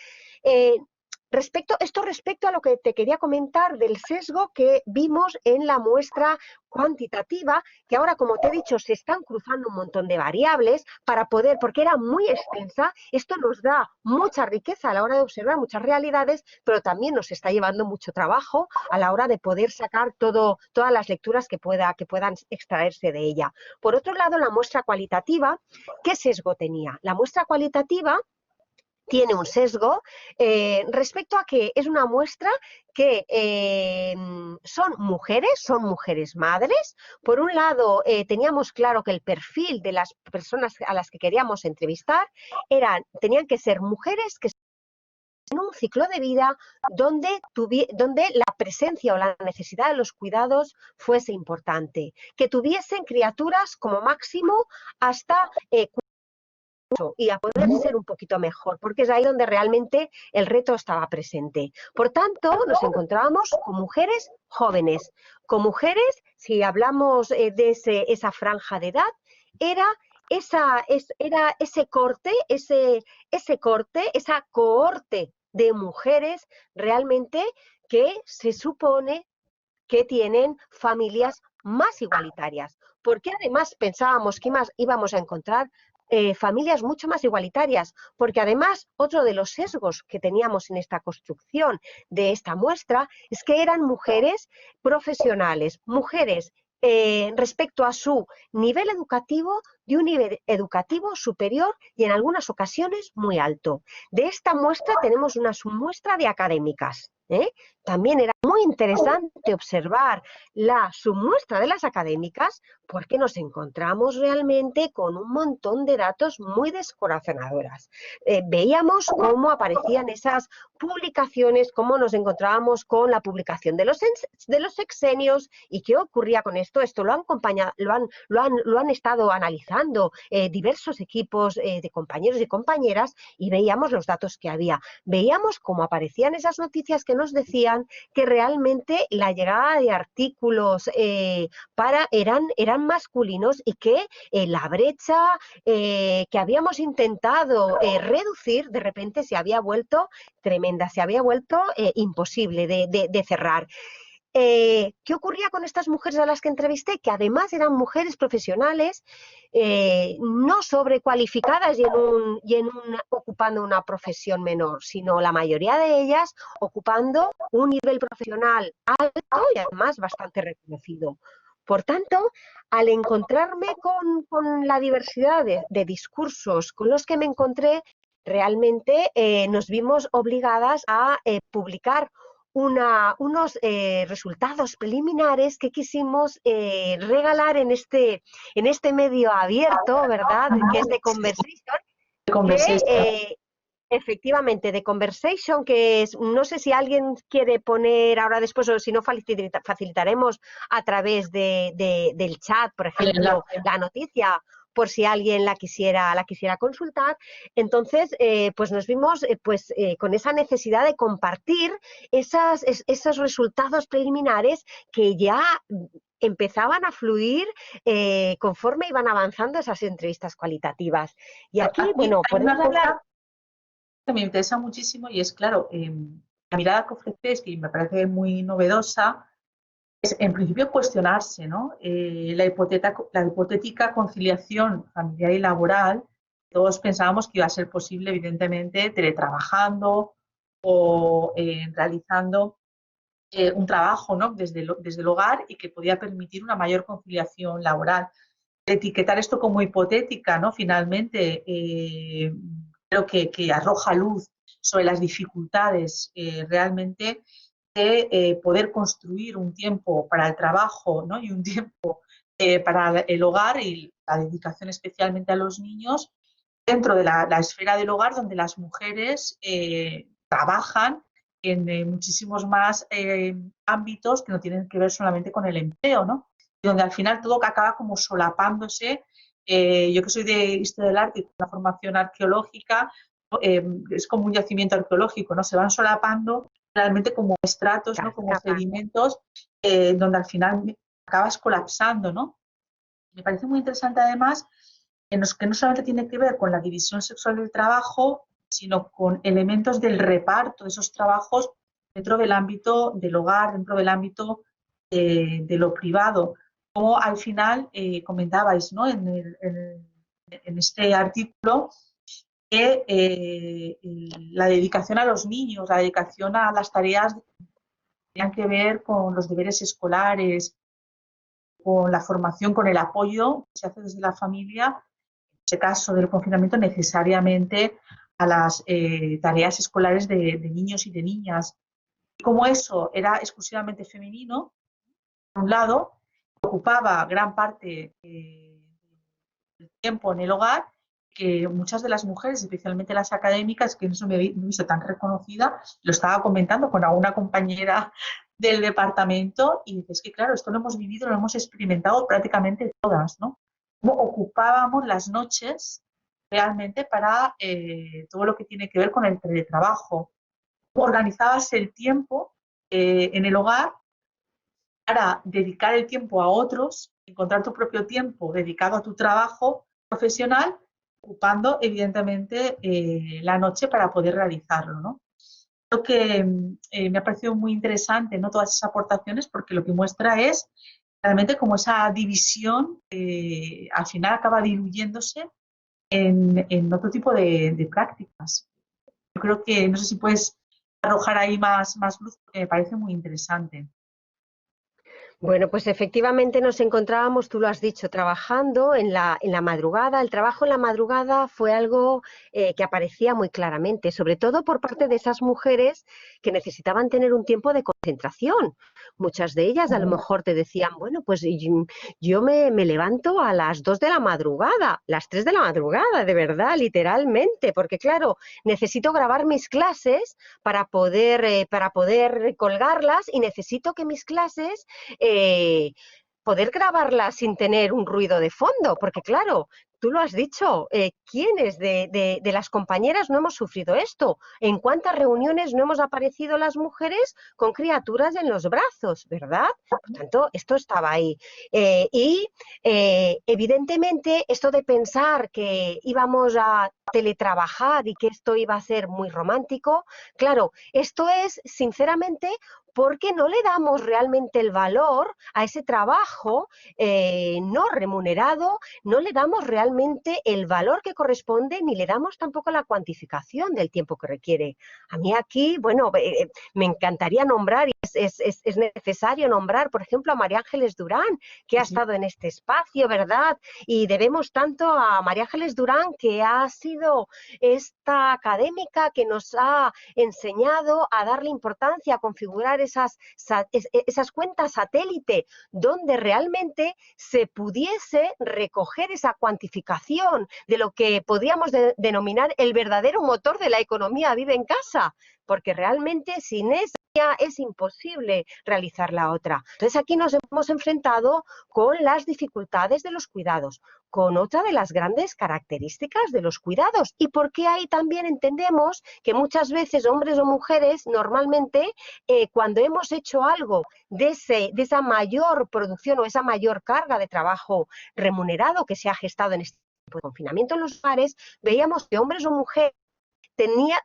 Respecto a lo que te quería comentar del sesgo que vimos en la muestra cuantitativa, que ahora, como te he dicho, se están cruzando un montón de variables para poder, porque era muy extensa, esto nos da mucha riqueza a la hora de observar muchas realidades, pero también nos está llevando mucho trabajo a la hora de poder sacar todas las lecturas que puedan extraerse de ella. Por otro lado, la muestra cualitativa, ¿qué sesgo tenía? La muestra cualitativa tiene un sesgo respecto a que es una muestra que son mujeres madres. Por un lado, teníamos claro que el perfil de las personas a las que queríamos entrevistar tenían que ser mujeres que en un ciclo de vida donde la presencia o la necesidad de los cuidados fuese importante, que tuviesen criaturas como máximo hasta y a poder ser un poquito mejor, porque es ahí donde realmente el reto estaba presente. Por tanto, nos encontrábamos con mujeres jóvenes, con mujeres, si hablamos de esa franja de edad, era ese corte, esa cohorte de mujeres realmente que se supone que tienen familias más igualitarias, porque además pensábamos que íbamos a encontrar familias mucho más igualitarias, porque además otro de los sesgos que teníamos en esta construcción de esta muestra es que eran mujeres profesionales, mujeres respecto a su nivel educativo, de un nivel educativo superior y en algunas ocasiones muy alto. De esta muestra tenemos una submuestra de académicas. También era muy interesante observar la submuestra de las académicas porque nos encontramos realmente con un montón de datos muy descorazonadoras. Veíamos cómo aparecían esas publicaciones, cómo nos encontrábamos con la publicación de los sexenios y qué ocurría con esto. Esto lo han estado analizando diversos equipos de compañeros y compañeras y veíamos los datos que había. Veíamos cómo aparecían esas noticias que nos decían que realmente la llegada de artículos eran masculinos y que la brecha que habíamos intentado reducir de repente se había vuelto tremenda, se había vuelto imposible de cerrar. ¿Qué ocurría con estas mujeres a las que entrevisté? Que además eran mujeres profesionales, no sobrecualificadas ocupando una profesión menor, sino la mayoría de ellas ocupando un nivel profesional alto y además bastante reconocido. Por tanto, al encontrarme con la diversidad de discursos con los que me encontré, realmente nos vimos obligadas a publicar unos resultados preliminares que quisimos regalar en este medio abierto, ¿verdad? Que es de Conversation, que efectivamente, de Conversation, que es, no sé si alguien quiere poner ahora después o si no facilitaremos a través del chat, por ejemplo, la noticia por si alguien la quisiera consultar. Entonces, pues nos vimos con esa necesidad de compartir esos resultados preliminares que ya empezaban a fluir conforme iban avanzando esas entrevistas cualitativas. Y aquí, bueno, podemos hablar... Que me interesa muchísimo y es, claro, la mirada que ofreces, que me parece muy novedosa, es en principio cuestionarse, ¿no? La hipotética conciliación familiar y laboral. Todos pensábamos que iba a ser posible, evidentemente, teletrabajando o realizando un trabajo, ¿no? desde el hogar y que podía permitir una mayor conciliación laboral. Etiquetar esto como hipotética, ¿no? Finalmente, creo que arroja luz sobre las dificultades realmente de poder construir un tiempo para el trabajo, ¿no? Y un tiempo para el hogar y la dedicación especialmente a los niños dentro de la esfera del hogar, donde las mujeres trabajan en muchísimos más ámbitos que no tienen que ver solamente con el empleo, ¿no? Y donde al final todo acaba como solapándose. Yo que soy de Historia del Arte y con una formación arqueológica, es como un yacimiento arqueológico, ¿no? Se van solapando realmente como estratos, ¿no? Como sedimentos, donde al final acabas colapsando, ¿no? Me parece muy interesante además que no solamente tiene que ver con la división sexual del trabajo, sino con elementos del reparto de esos trabajos dentro del ámbito del hogar, dentro del ámbito de lo privado. Como al final comentabais, ¿no? En este artículo que la dedicación a los niños, la dedicación a las tareas que tenían que ver con los deberes escolares, con la formación, con el apoyo que se hace desde la familia, en este caso del confinamiento, necesariamente a las tareas escolares de niños y de niñas. Y como eso era exclusivamente femenino, por un lado, ocupaba gran parte del tiempo en el hogar, que muchas de las mujeres, especialmente las académicas, que en eso me he visto tan reconocida, lo estaba comentando con alguna compañera del departamento y dices que claro, esto lo hemos vivido, lo hemos experimentado prácticamente todas, ¿no? Cómo ocupábamos las noches realmente para todo lo que tiene que ver con el teletrabajo. Cómo organizabas el tiempo en el hogar para dedicar el tiempo a otros, encontrar tu propio tiempo dedicado a tu trabajo profesional, ocupando evidentemente la noche para poder realizarlo, ¿no? Creo que me ha parecido muy interesante, ¿no? Todas esas aportaciones porque lo que muestra es realmente como esa división al final acaba diluyéndose en otro tipo de prácticas. Yo creo que no sé si puedes arrojar ahí más luz porque me parece muy interesante. Bueno, pues efectivamente nos encontrábamos, tú lo has dicho, trabajando en la madrugada. El trabajo en la madrugada fue algo que aparecía muy claramente, sobre todo por parte de esas mujeres que necesitaban tener un tiempo de concentración. Muchas de ellas a lo mejor te decían, bueno, pues yo me levanto a las 2 de la madrugada, las 3 de la madrugada, de verdad, literalmente, porque claro, necesito grabar mis clases para poder colgarlas y necesito que mis clases eh, poder grabarla sin tener un ruido de fondo, porque claro, tú lo has dicho, ¿quiénes de las compañeras no hemos sufrido esto? ¿En cuántas reuniones no hemos aparecido las mujeres con criaturas en los brazos, verdad? Por tanto, esto estaba ahí. Evidentemente, esto de pensar que íbamos a teletrabajar y que esto iba a ser muy romántico, claro, esto es sinceramente porque no le damos realmente el valor a ese trabajo no remunerado, no le damos realmente el valor que corresponde ni le damos tampoco la cuantificación del tiempo que requiere. A mí aquí, bueno, me encantaría nombrar y es necesario nombrar, por ejemplo, a María Ángeles Durán, que ha Sí, estado en este espacio, ¿verdad? Y debemos tanto a María Ángeles Durán, que ha sido esta académica que nos ha enseñado a darle importancia, a configurar esas cuentas satélite, donde realmente se pudiese recoger esa cuantificación de lo que podríamos denominar el verdadero motor de la economía vive en casa, porque realmente sin esa es imposible realizar la otra. Entonces aquí nos hemos enfrentado con las dificultades de los cuidados, con otra de las grandes características de los cuidados y porque ahí también entendemos que muchas veces hombres o mujeres normalmente cuando hemos hecho algo de esa mayor producción o esa mayor carga de trabajo remunerado que se ha gestado en este tipo de confinamiento en los hogares, veíamos que hombres o mujeres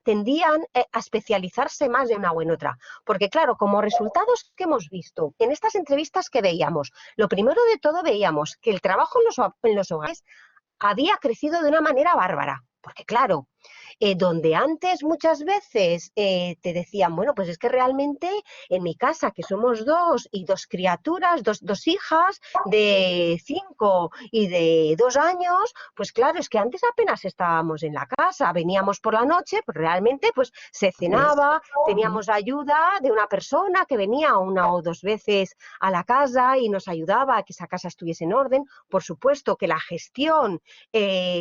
tendían a especializarse más de una o en otra. Porque claro, como resultados que hemos visto en estas entrevistas que veíamos, lo primero de todo veíamos que el trabajo en los hogares había crecido de una manera bárbara. Porque claro, donde antes muchas veces te decían, bueno, pues es que realmente en mi casa, que somos dos y dos criaturas, dos hijas de 5 y de 2 años, pues claro, es que antes apenas estábamos en la casa, veníamos por la noche, pues realmente pues se cenaba, teníamos ayuda de una persona que venía una o dos veces a la casa y nos ayudaba a que esa casa estuviese en orden. Por supuesto que la gestión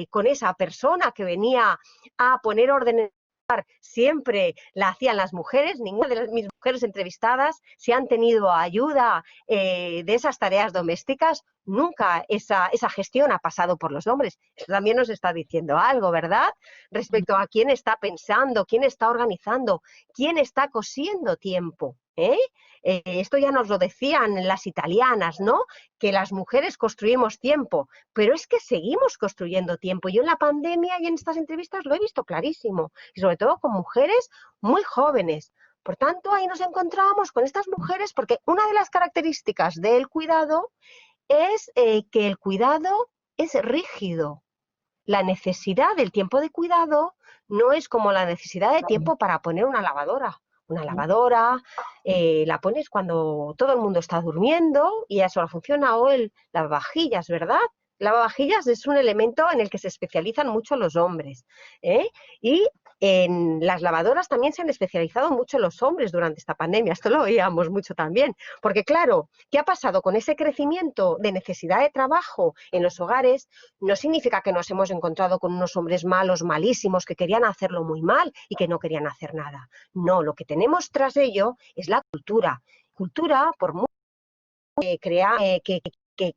con esa persona que venía a poner orden en el hogar siempre la hacían las mujeres. Ninguna de mis mujeres entrevistadas se han tenido ayuda de esas tareas domésticas. Nunca esa gestión ha pasado por los hombres. Esto también nos está diciendo algo, ¿verdad? Respecto a quién está pensando, quién está organizando, quién está cosiendo tiempo. Esto ya nos lo decían las italianas, ¿no? Que las mujeres construimos tiempo, pero es que seguimos construyendo tiempo. Yo en la pandemia y en estas entrevistas lo he visto clarísimo, y sobre todo con mujeres muy jóvenes. Por tanto, ahí nos encontrábamos con estas mujeres porque una de las características del cuidado es que el cuidado es rígido. La necesidad del tiempo de cuidado no es como la necesidad de tiempo para poner una lavadora. Una lavadora la pones cuando todo el mundo está durmiendo y a eso funciona, o el lavavajillas, ¿verdad? Lavavajillas es un elemento en el que se especializan mucho los hombres, ¿eh? Y en las lavadoras también se han especializado mucho los hombres durante esta pandemia, esto lo veíamos mucho también, porque claro, ¿qué ha pasado con ese crecimiento de necesidad de trabajo en los hogares? No significa que nos hemos encontrado con unos hombres malos, malísimos, que querían hacerlo muy mal y que no querían hacer nada. No, lo que tenemos tras ello es la cultura. Cultura, por mucho que, que,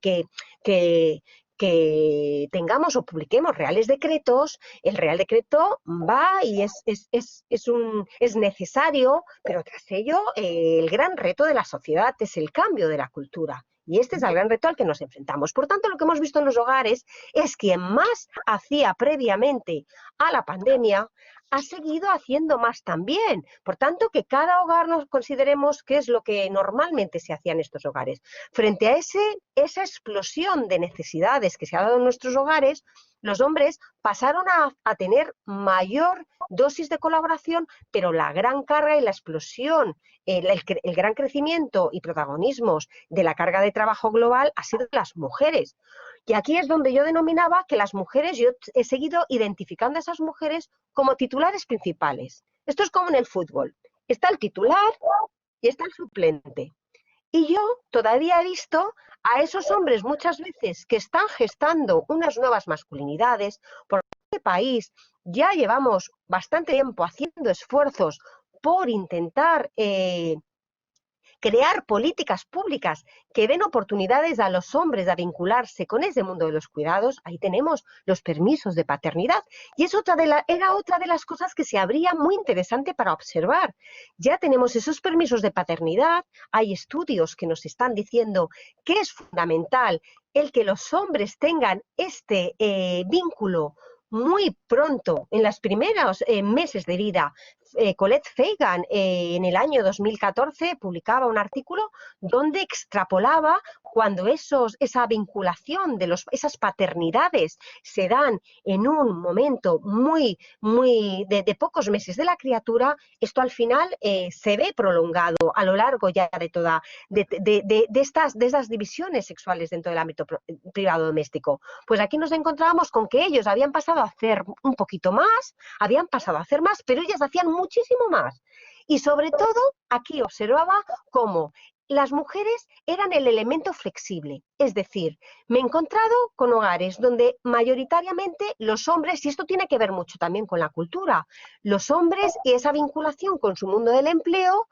que, que tengamos o publiquemos reales decretos, el real decreto va y es necesario, pero tras ello el gran reto de la sociedad es el cambio de la cultura. Y este es el gran reto al que nos enfrentamos. Por tanto, lo que hemos visto en los hogares es quien más hacía previamente a la pandemia ha seguido haciendo más también. Por tanto, que cada hogar nos consideremos qué es lo que normalmente se hacía en estos hogares. Frente a esa explosión de necesidades que se ha dado en nuestros hogares, los hombres pasaron a tener mayor dosis de colaboración, pero la gran carga y la explosión, el gran crecimiento y protagonismos de la carga de trabajo global ha sido de las mujeres. Y aquí es donde yo denominaba que las mujeres, yo he seguido identificando a esas mujeres como titulares principales. Esto es como en el fútbol. Está el titular y está el suplente. Y yo todavía he visto a esos hombres muchas veces que están gestando unas nuevas masculinidades. Por este país ya llevamos bastante tiempo haciendo esfuerzos por intentar crear políticas públicas que den oportunidades a los hombres a vincularse con ese mundo de los cuidados. Ahí tenemos los permisos de paternidad y es era otra de las cosas que se abría muy interesante para observar. Ya tenemos esos permisos de paternidad, hay estudios que nos están diciendo que es fundamental el que los hombres tengan este vínculo muy pronto, en los primeros meses de vida. Colette Fagan en el año 2014 publicaba un artículo donde extrapolaba cuando esa vinculación de esas paternidades se dan en un momento de pocos meses de la criatura, esto al final se ve prolongado a lo largo ya de estas divisiones sexuales dentro del ámbito privado doméstico. Pues aquí nos encontrábamos con que ellos habían pasado a hacer un poquito más, habían pasado a hacer más, pero ellas hacían muchísimo más. Y sobre todo, aquí observaba cómo las mujeres eran el elemento flexible. Es decir, me he encontrado con hogares donde mayoritariamente los hombres, y esto tiene que ver mucho también con la cultura, los hombres y esa vinculación con su mundo del empleo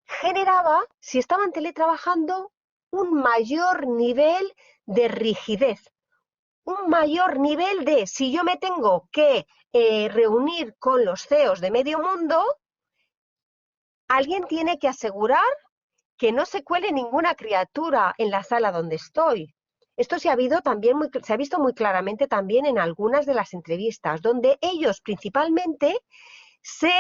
generaba, si estaban teletrabajando, un mayor nivel de rigidez, un mayor nivel de, si yo me tengo que reunir con los CEOs de medio mundo, alguien tiene que asegurar que no se cuele ninguna criatura en la sala donde estoy. Esto se ha visto muy claramente también en algunas de las entrevistas, donde ellos principalmente se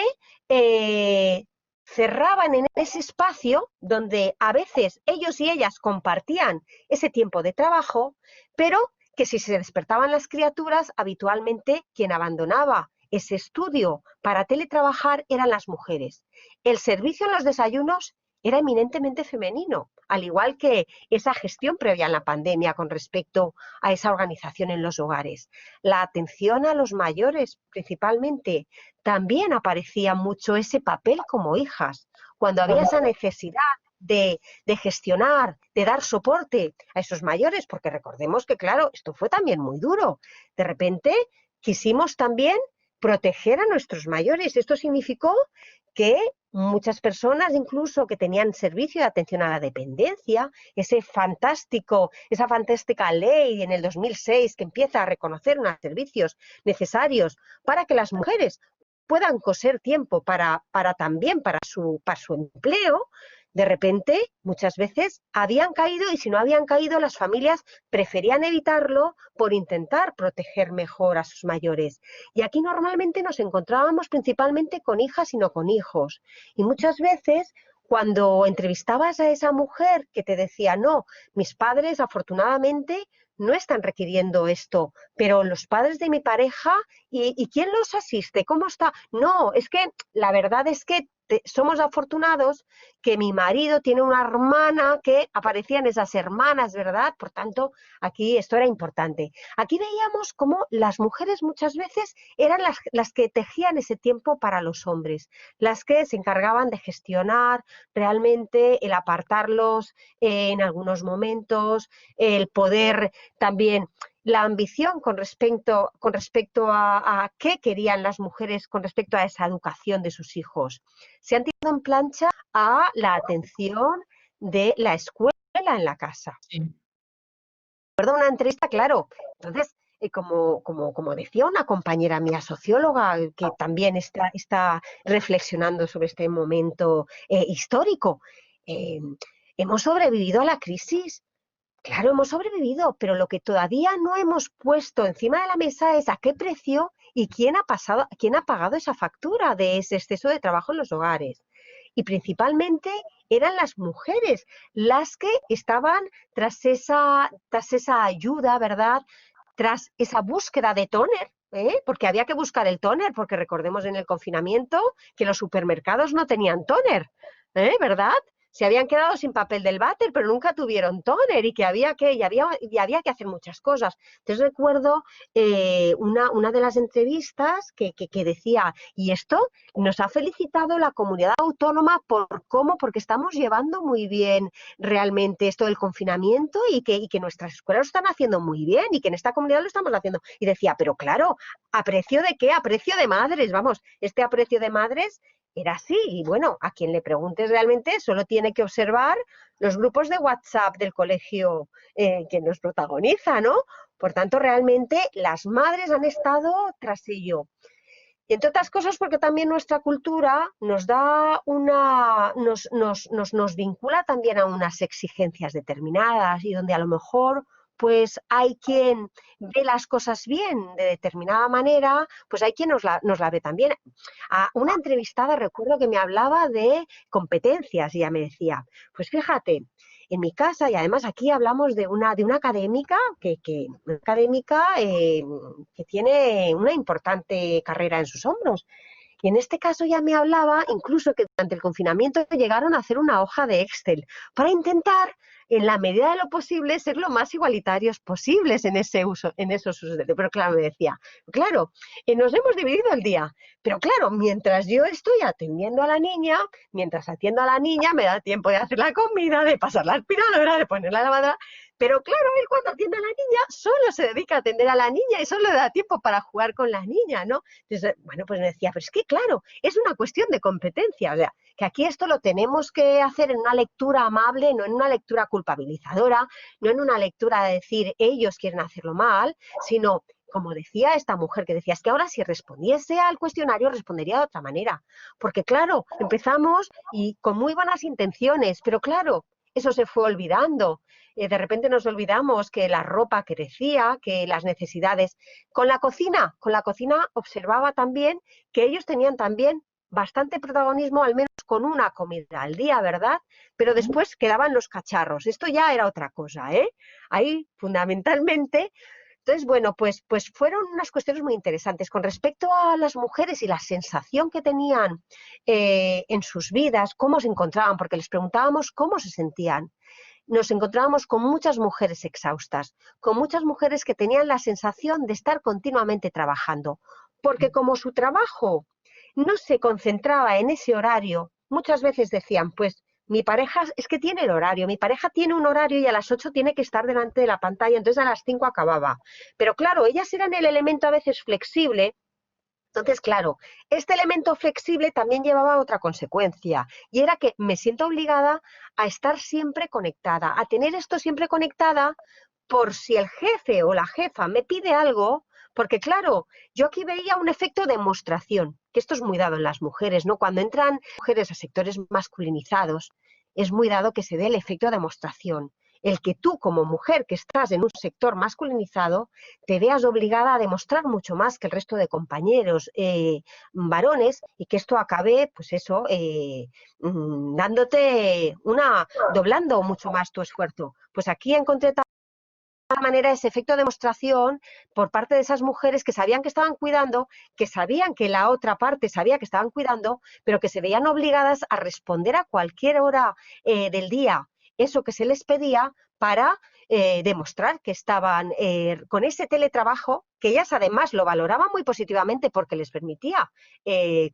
cerraban en ese espacio donde a veces ellos y ellas compartían ese tiempo de trabajo, pero que si se despertaban las criaturas, habitualmente quien abandonaba ese estudio para teletrabajar eran las mujeres. El servicio en los desayunos era eminentemente femenino, al igual que esa gestión previa en la pandemia con respecto a esa organización en los hogares. La atención a los mayores, principalmente, también aparecía mucho ese papel como hijas, cuando había esa necesidad de gestionar, de dar soporte a esos mayores, porque recordemos que, claro, esto fue también muy duro. De repente quisimos también proteger a nuestros mayores. Esto significó que muchas personas, incluso que tenían servicio de atención a la dependencia, esa fantástica ley en el 2006 que empieza a reconocer unos servicios necesarios para que las mujeres puedan coser tiempo también para su empleo, de repente muchas veces habían caído, y si no habían caído, las familias preferían evitarlo por intentar proteger mejor a sus mayores. Y aquí normalmente nos encontrábamos principalmente con hijas y no con hijos. Y muchas veces cuando entrevistabas a esa mujer que te decía, no, mis padres afortunadamente no están requiriendo esto, pero los padres de mi pareja, ¿y quién los asiste? ¿Cómo está? No, es que la verdad es que somos afortunados que mi marido tiene una hermana, que aparecían esas hermanas, ¿verdad? Por tanto, aquí esto era importante. Aquí veíamos cómo las mujeres muchas veces eran las que tejían ese tiempo para los hombres, las que se encargaban de gestionar realmente el apartarlos en algunos momentos, el poder también la ambición con respecto a qué querían las mujeres con respecto a esa educación de sus hijos. Se han tirado en plancha a la atención de la escuela en la casa. Sí. Recuerdo una entrevista, claro, entonces, como decía una compañera mía socióloga que también está reflexionando sobre este momento histórico, hemos sobrevivido a la crisis. Claro, hemos sobrevivido, pero lo que todavía no hemos puesto encima de la mesa es a qué precio y quién ha pagado esa factura de ese exceso de trabajo en los hogares. Y principalmente eran las mujeres las que estaban tras esa ayuda, ¿verdad? tras esa búsqueda de tóner, porque había que buscar el tóner, porque recordemos en el confinamiento que los supermercados no tenían tóner, ¿verdad? Se habían quedado sin papel del váter, pero nunca tuvieron tóner y que había que hacer muchas cosas. Entonces recuerdo una de las entrevistas que decía, y esto nos ha felicitado la comunidad autónoma porque estamos llevando muy bien realmente esto del confinamiento y que nuestras escuelas lo están haciendo muy bien y que en esta comunidad lo estamos haciendo. Y decía, pero claro, ¿a precio de qué? A precio de madres, vamos, este a precio de madres era así. Y bueno, a quien le preguntes realmente solo tiene que observar los grupos de WhatsApp del colegio que nos protagoniza, ¿no? Por tanto, realmente las madres han estado tras ello. Y entre otras cosas porque también nuestra cultura nos da nos vincula también a unas exigencias determinadas y donde a lo mejor pues hay quien ve las cosas bien de determinada manera, pues hay quien nos la ve también. A una entrevistada recuerdo que me hablaba de competencias y ella me decía, pues fíjate, en mi casa, y además aquí hablamos de una académica que tiene una importante carrera en sus hombros. Y en este caso ya me hablaba incluso que durante el confinamiento llegaron a hacer una hoja de Excel para intentar, en la medida de lo posible, ser lo más igualitarios posibles en esos usos. Pero claro, me decía, claro, nos hemos dividido el día, pero claro, mientras yo estoy atendiendo a la niña, mientras atiendo a la niña, me da tiempo de hacer la comida, de pasar la aspiradora, de poner la lavadora. Pero claro, él cuando atiende a la niña solo se dedica a atender a la niña y solo le da tiempo para jugar con la niña, ¿no? Entonces, bueno, pues me decía, pero es que claro, es una cuestión de competencia, o sea, que aquí esto lo tenemos que hacer en una lectura amable, no en una lectura culpabilizadora, no en una lectura de decir ellos quieren hacerlo mal, sino como decía esta mujer, que decía, es que ahora si respondiese al cuestionario respondería de otra manera, porque claro, empezamos y con muy buenas intenciones, pero claro, eso se fue olvidando. De repente nos olvidamos que la ropa crecía, que las necesidades. Con la cocina observaba también que ellos tenían también bastante protagonismo, al menos con una comida al día, ¿verdad? Pero después quedaban los cacharros. Esto ya era otra cosa, ¿eh? Ahí, fundamentalmente. Entonces, bueno, pues fueron unas cuestiones muy interesantes. Con respecto a las mujeres y la sensación que tenían en sus vidas, cómo se encontraban, porque les preguntábamos cómo se sentían. Nos encontrábamos con muchas mujeres exhaustas, con muchas mujeres que tenían la sensación de estar continuamente trabajando, porque como su trabajo no se concentraba en ese horario, muchas veces decían, pues mi pareja es que tiene el horario, mi pareja tiene un horario y a las 8 tiene que estar delante de la pantalla, entonces a las 5 acababa. Pero claro, ellas eran el elemento a veces flexible. Entonces, claro, este elemento flexible también llevaba otra consecuencia y era que me siento obligada a estar siempre conectada, a tener esto siempre conectada por si el jefe o la jefa me pide algo, porque claro, yo aquí veía un efecto de demostración, que esto es muy dado en las mujeres, ¿no? Cuando entran mujeres a sectores masculinizados, es muy dado que se dé el efecto de demostración. El que tú como mujer que estás en un sector masculinizado te veas obligada a demostrar mucho más que el resto de compañeros varones y que esto acabe, pues eso, doblando mucho más tu esfuerzo. Pues aquí encontré manera ese efecto de demostración por parte de esas mujeres que sabían que estaban cuidando, que sabían que la otra parte sabía que estaban cuidando, pero que se veían obligadas a responder a cualquier hora del día eso que se les pedía para demostrar que estaban con ese teletrabajo, que ellas además lo valoraban muy positivamente porque les permitía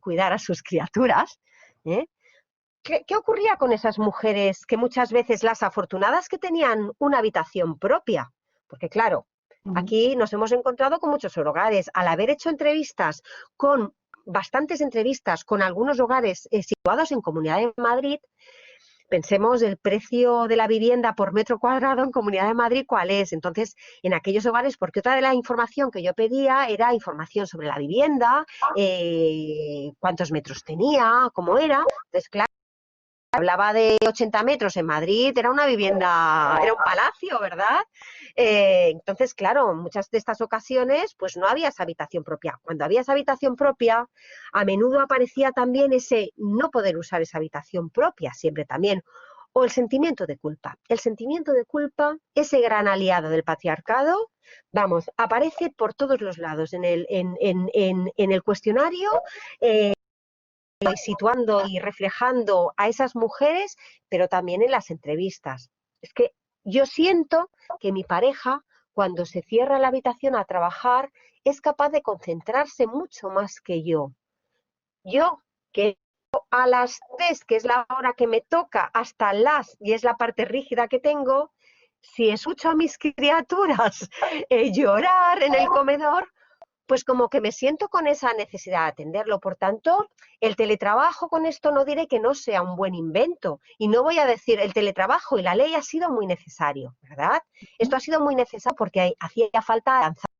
cuidar a sus criaturas. ¿Qué ocurría con esas mujeres que muchas veces las afortunadas que tenían una habitación propia? Porque claro, aquí nos hemos encontrado con muchos hogares. Al haber hecho bastantes entrevistas con algunos hogares situados en Comunidad de Madrid, pensemos el precio de la vivienda por metro cuadrado en Comunidad de Madrid, ¿cuál es? Entonces, en aquellos hogares, porque otra de la información que yo pedía era información sobre la vivienda, cuántos metros tenía, cómo era. Entonces, claro, hablaba de 80 metros en Madrid, era una vivienda, era un palacio, ¿verdad? Entonces, claro, en muchas de estas ocasiones, pues no había esa habitación propia. Cuando había esa habitación propia, a menudo aparecía también ese no poder usar esa habitación propia, siempre también. o el sentimiento de culpa. El sentimiento de culpa, ese gran aliado del patriarcado, vamos, aparece por todos los lados en el cuestionario, situando y reflejando a esas mujeres, pero también en las entrevistas. Es que yo siento que mi pareja, cuando se cierra la habitación a trabajar, es capaz de concentrarse mucho más que yo. Yo, que a las 3, que es la hora que me toca, hasta y es la parte rígida que tengo, si escucho a mis criaturas llorar en el comedor, pues como que me siento con esa necesidad de atenderlo. Por tanto, el teletrabajo, con esto no diré que no sea un buen invento, y no voy a decir el teletrabajo y la ley ha sido muy necesario, ¿verdad? Esto ha sido muy necesario porque hacía falta lanzar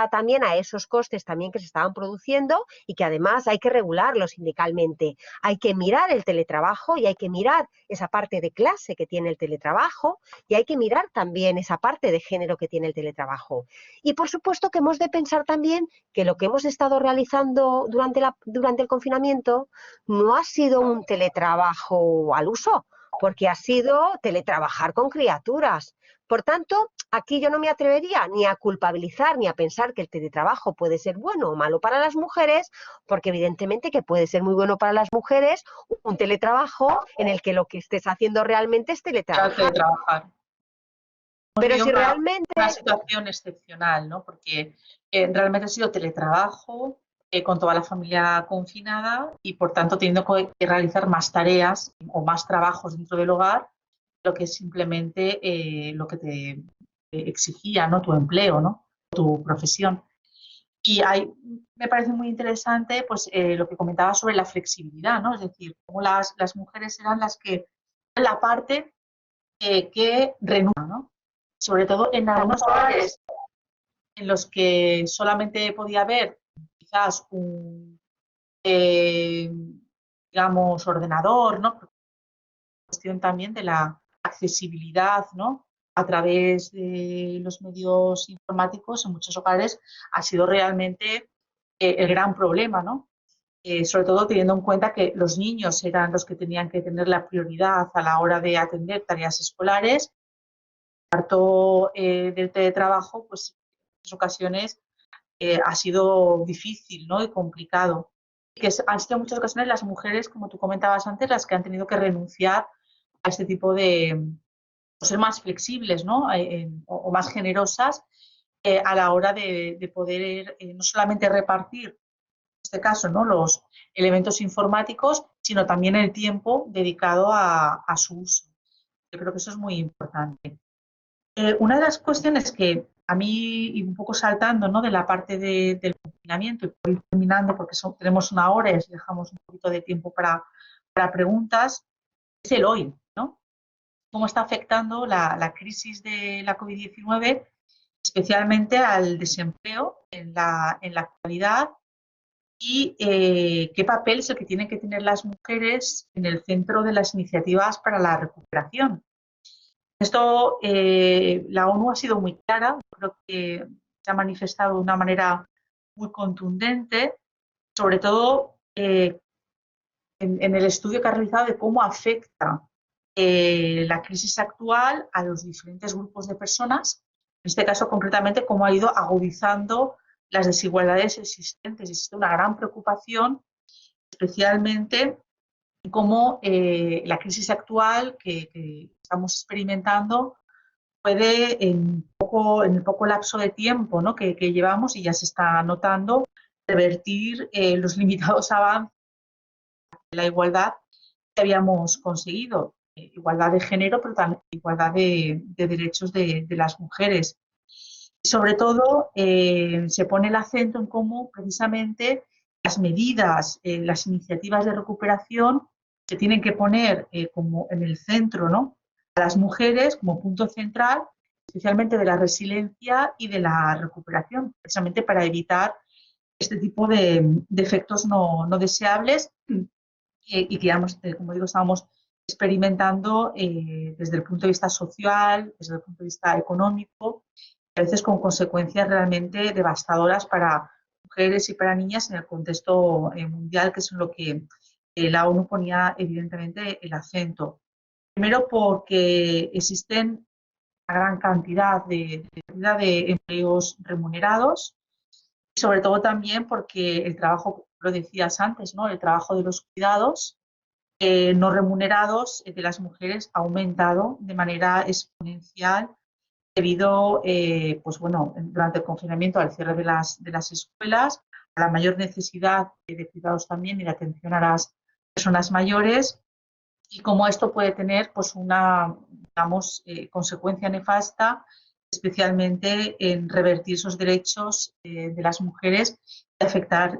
también a esos costes también que se estaban produciendo y que además hay que regularlos sindicalmente. Hay que mirar el teletrabajo y hay que mirar esa parte de clase que tiene el teletrabajo y hay que mirar también esa parte de género que tiene el teletrabajo. Y por supuesto que hemos de pensar también que lo que hemos estado realizando durante el confinamiento no ha sido un teletrabajo al uso, porque ha sido teletrabajar con criaturas. Por tanto, aquí yo no me atrevería ni a culpabilizar ni a pensar que el teletrabajo puede ser bueno o malo para las mujeres, porque evidentemente que puede ser muy bueno para las mujeres un teletrabajo en el que lo que estés haciendo realmente es teletrabajar. Hemos Pero vivido si realmente... una situación excepcional, ¿no? Porque realmente ha sido teletrabajo con toda la familia confinada y por tanto teniendo que realizar más tareas o más trabajos dentro del hogar, lo que es simplemente lo que te exigía, ¿no? Tu empleo, ¿no? Tu profesión. Y me parece muy interesante pues, lo que comentaba sobre la flexibilidad, ¿no? Es decir, cómo las mujeres eran las que, la parte que renuncia, ¿no? Sobre todo en algunos hogares en los que solamente podía haber quizás un, eh, digamos, ordenador, ¿no? Cuestión también de la accesibilidad, ¿no? A través de los medios informáticos en muchos hogares ha sido realmente el gran problema, ¿no? Sobre todo teniendo en cuenta que los niños eran los que tenían que tener la prioridad a la hora de atender tareas escolares. El parto del teletrabajo, pues en muchas ocasiones ha sido difícil, ¿no? Y complicado. Han sido en muchas ocasiones las mujeres, como tú comentabas antes, las que han tenido que renunciar a este tipo de, o ser más flexibles, ¿no? O más generosas a la hora de poder no solamente repartir, en este caso, ¿no? Los elementos informáticos, sino también el tiempo dedicado a su uso. Yo creo que eso es muy importante. Una de las cuestiones que a mí, y un poco saltando, ¿no? De la parte del confinamiento, y por ir terminando porque tenemos una hora y así dejamos un poquito de tiempo para preguntas, es el hoy, ¿no? Cómo está afectando la crisis de la COVID-19, especialmente al desempleo en la actualidad y qué papel es el que tienen que tener las mujeres en el centro de las iniciativas para la recuperación. Esto la ONU ha sido muy clara, creo que se ha manifestado de una manera muy contundente, sobre todo en el estudio que ha realizado de cómo afecta la crisis actual a los diferentes grupos de personas, en este caso concretamente cómo ha ido agudizando las desigualdades existentes. Existe una gran preocupación, especialmente cómo la crisis actual que estamos experimentando puede, en el poco lapso de tiempo, ¿no? que llevamos, y ya se está notando, revertir los limitados avances de la igualdad que habíamos conseguido. Igualdad de género, pero también igualdad de derechos de las mujeres. Y sobre todo, se pone el acento en cómo precisamente las medidas, las iniciativas de recuperación se tienen que poner como en el centro, ¿no? A las mujeres como punto central, especialmente de la resiliencia y de la recuperación, precisamente para evitar este tipo de efectos no deseables y que, como digo, estamos experimentando desde el punto de vista social, desde el punto de vista económico, a veces con consecuencias realmente devastadoras para mujeres y para niñas en el contexto mundial, que es en lo que la ONU ponía evidentemente el acento. Primero porque existen una gran cantidad de empleos remunerados y sobre todo también porque el trabajo, lo decías antes, ¿no? El trabajo de los cuidados no remunerados de las mujeres ha aumentado de manera exponencial debido, pues bueno, durante el confinamiento al cierre de las escuelas, a la mayor necesidad de cuidados también y de atención a las personas mayores y cómo esto puede tener pues una, digamos, consecuencia nefasta, especialmente en revertir esos derechos de las mujeres y afectar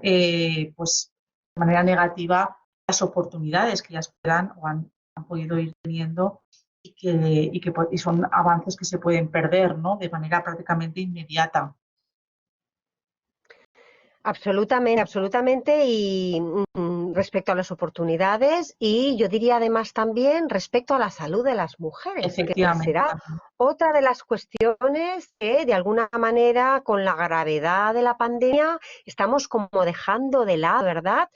pues, de manera negativa las oportunidades que ellas puedan o han podido ir teniendo y son avances que se pueden perder, ¿no? De manera prácticamente inmediata. Absolutamente, absolutamente. Y respecto a las oportunidades y yo diría además también respecto a la salud de las mujeres, que Efectivamente. será otra de las cuestiones que de alguna manera con la gravedad de la pandemia estamos como dejando de lado, ¿verdad?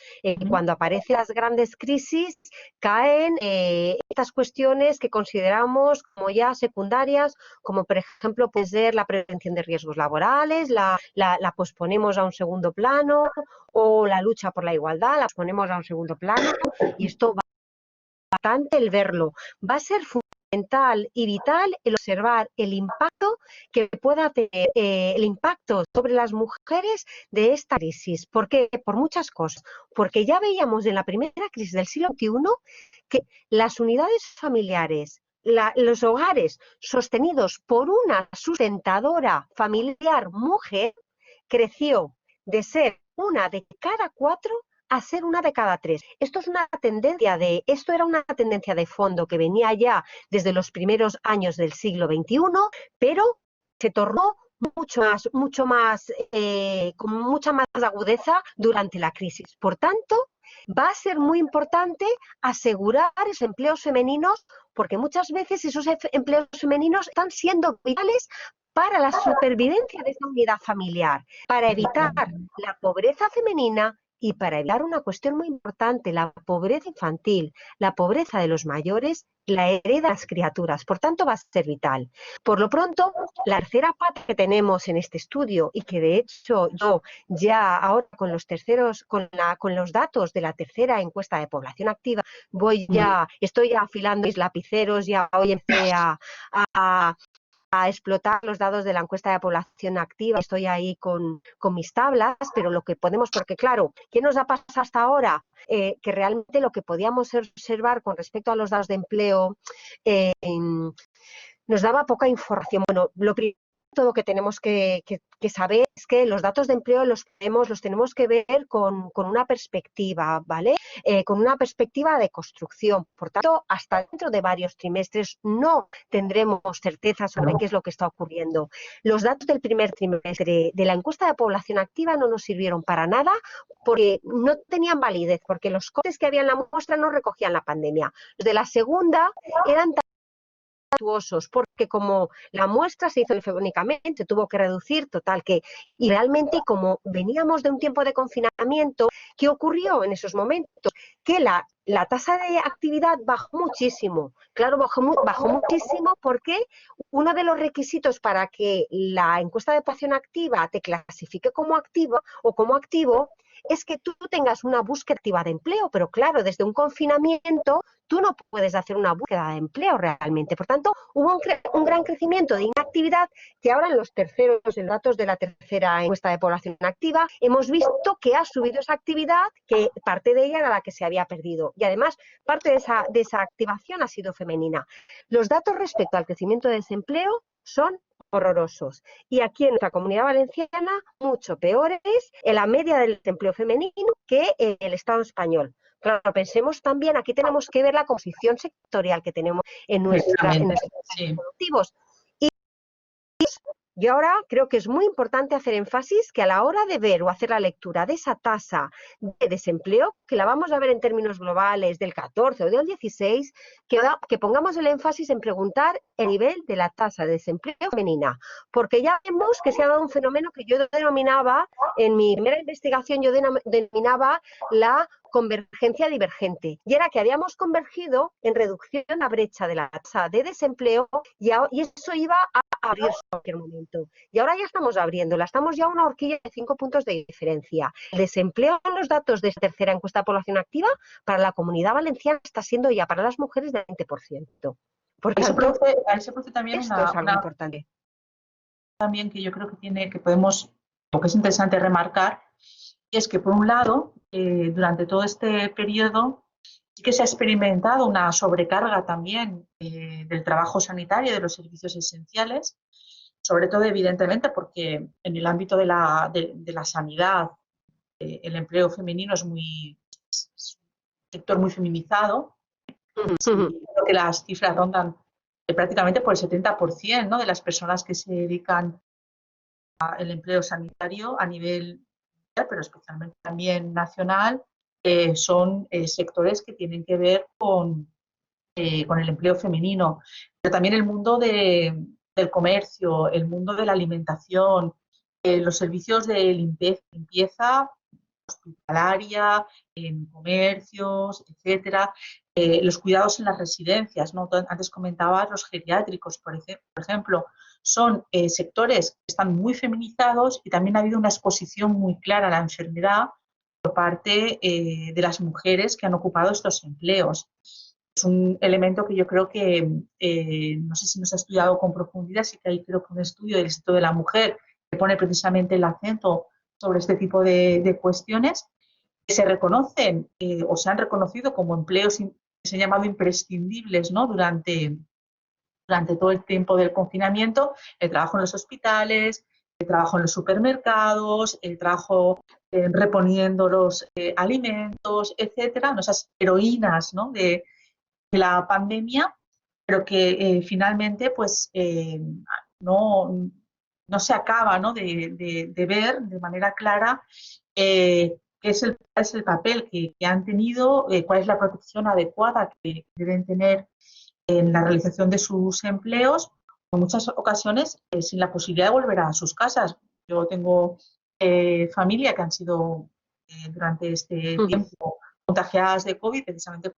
Cuando aparecen las grandes crisis caen estas cuestiones que consideramos como ya secundarias, como por ejemplo puede ser la prevención de riesgos laborales, la posponemos a un segundo plano, o la lucha por la igualdad la ponemos a un segundo plano, y esto va bastante el verlo. Va a ser fundamental y vital el observar el impacto que pueda tener el impacto sobre las mujeres de esta crisis. ¿Por qué? Por muchas cosas. Porque ya veíamos en la primera crisis del siglo XXI que las unidades familiares, los hogares sostenidos por una sustentadora familiar mujer creció de ser una de cada 4 a ser una de cada 3. Esto era una tendencia de fondo que venía ya desde los primeros años del siglo XXI, pero se tornó con mucha más agudeza durante la crisis. Por tanto, va a ser muy importante asegurar esos empleos femeninos, porque muchas veces esos empleos femeninos están siendo vitales para la supervivencia de esa unidad familiar, para evitar la pobreza femenina y para evitar una cuestión muy importante, la pobreza infantil, la pobreza de los mayores, la heredan las criaturas. Por tanto, va a ser vital. Por lo pronto, la tercera pata que tenemos en este estudio y que de hecho yo ya ahora con los datos de la tercera encuesta de población activa estoy ya afilando mis lapiceros, ya hoy empecé a explotar los datos de la encuesta de población activa. Estoy ahí con mis tablas, pero lo que podemos, porque claro, ¿qué nos ha pasado hasta ahora? Que realmente lo que podíamos observar con respecto a los datos de empleo nos daba poca información. Bueno, lo primero todo que tenemos que saber es que los datos de empleo los tenemos que ver con una perspectiva, ¿vale? Con una perspectiva de construcción. Por tanto, hasta dentro de varios trimestres no tendremos certeza sobre qué es lo que está ocurriendo. Los datos del primer trimestre de la encuesta de población activa no nos sirvieron para nada porque no tenían validez, porque los cortes que había en la muestra no recogían la pandemia. Los de la segunda eran porque como la muestra se hizo telefónicamente, tuvo que reducir, y realmente como veníamos de un tiempo de confinamiento, ¿qué ocurrió en esos momentos? Que la tasa de actividad bajó muchísimo. Claro, bajó muchísimo porque uno de los requisitos para que la encuesta de población activa te clasifique como activo o como activo es que tú tengas una búsqueda activa de empleo, pero claro, desde un confinamiento tú no puedes hacer una búsqueda de empleo realmente. Por tanto, hubo un gran crecimiento de inactividad que ahora en los datos de la tercera encuesta de población activa, hemos visto que ha subido esa actividad, que parte de ella era la que se había perdido. Y además, parte de esa activación ha sido femenina. Los datos respecto al crecimiento de desempleo son horrorosos. Y aquí en nuestra Comunidad Valenciana, mucho peores en la media del desempleo femenino que en el Estado español. Claro, pensemos también, aquí tenemos que ver la composición sectorial que tenemos en nuestros productivos. Y yo ahora creo que es muy importante hacer énfasis que a la hora de ver o hacer la lectura de esa tasa de desempleo, que la vamos a ver en términos globales del 14 o del 16, que pongamos el énfasis en preguntar el nivel de la tasa de desempleo femenina, porque ya vemos que se ha dado un fenómeno que yo denominaba, en mi primera investigación yo denominaba la convergencia divergente, y era que habíamos convergido en reducción de la brecha de la tasa de desempleo y eso iba a abrirse en cualquier momento. Y ahora ya estamos abriéndola, estamos ya a una horquilla de 5 puntos de diferencia. El desempleo en los datos de esta tercera encuesta de población activa para la Comunidad Valenciana está siendo ya para las mujeres del 20%. Por tanto, ahí se produce también esto es algo importante. También que yo creo que o que es interesante remarcar, es que por un lado, durante todo este periodo, sí que se ha experimentado una sobrecarga también del trabajo sanitario, de los servicios esenciales, sobre todo evidentemente porque en el ámbito de la sanidad el empleo femenino es un sector muy feminizado. Sí, creo que las cifras rondan prácticamente por el 70%, ¿no?, de las personas que se dedican al empleo sanitario a nivel mundial, pero especialmente también nacional, son sectores que tienen que ver con el empleo femenino. Pero también el mundo del comercio, el mundo de la alimentación, los servicios de limpieza hospitalaria, en comercios, etcétera, los cuidados en las residencias, ¿no? Antes comentabas los geriátricos, por ejemplo, son sectores que están muy feminizados y también ha habido una exposición muy clara a la enfermedad por parte de las mujeres que han ocupado estos empleos. Es un elemento que yo creo que, no sé si nos ha estudiado con profundidad, sí que hay creo que un estudio del Instituto de la Mujer que pone precisamente el acento sobre este tipo de cuestiones que se reconocen o se han reconocido como empleos que se han llamado imprescindibles, ¿no?, durante todo el tiempo del confinamiento, el trabajo en los hospitales, el trabajo en los supermercados, el trabajo reponiendo los alimentos, etcétera, ¿no?, esas heroínas, ¿no?, de la pandemia, pero que finalmente pues no, no se acaba, ¿no?, de ver de manera clara qué es el papel que han tenido, cuál es la protección adecuada que deben tener en la realización de sus empleos, en muchas ocasiones sin la posibilidad de volver a sus casas. Yo tengo familia que han sido durante este tiempo contagiadas de COVID, precisamente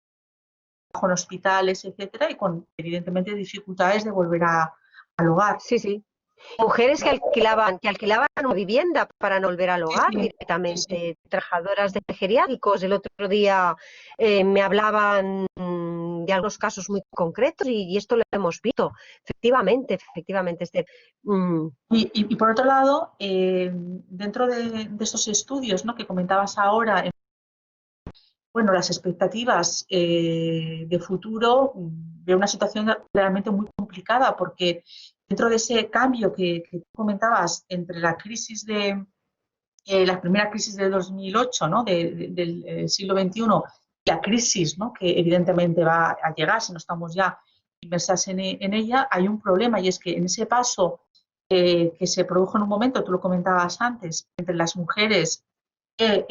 con hospitales, etcétera, y con evidentemente dificultades de volver al hogar. Sí, sí. Mujeres que alquilaban una vivienda para no volver al hogar directamente, trabajadoras de geriátricos. El otro día me hablaban de algunos casos muy concretos y esto lo hemos visto. Efectivamente, Esther. Y por otro lado, dentro de estos estudios, ¿no?, que comentabas ahora, bueno, las expectativas de futuro, veo una situación realmente muy complicada porque dentro de ese cambio que tú comentabas entre la crisis la primera crisis de 2008, ¿no?, del siglo XXI, la crisis, ¿no?, que evidentemente va a llegar si no estamos ya inmersas en ella, hay un problema y es que en ese paso que se produjo en un momento, tú lo comentabas antes, entre las mujeres que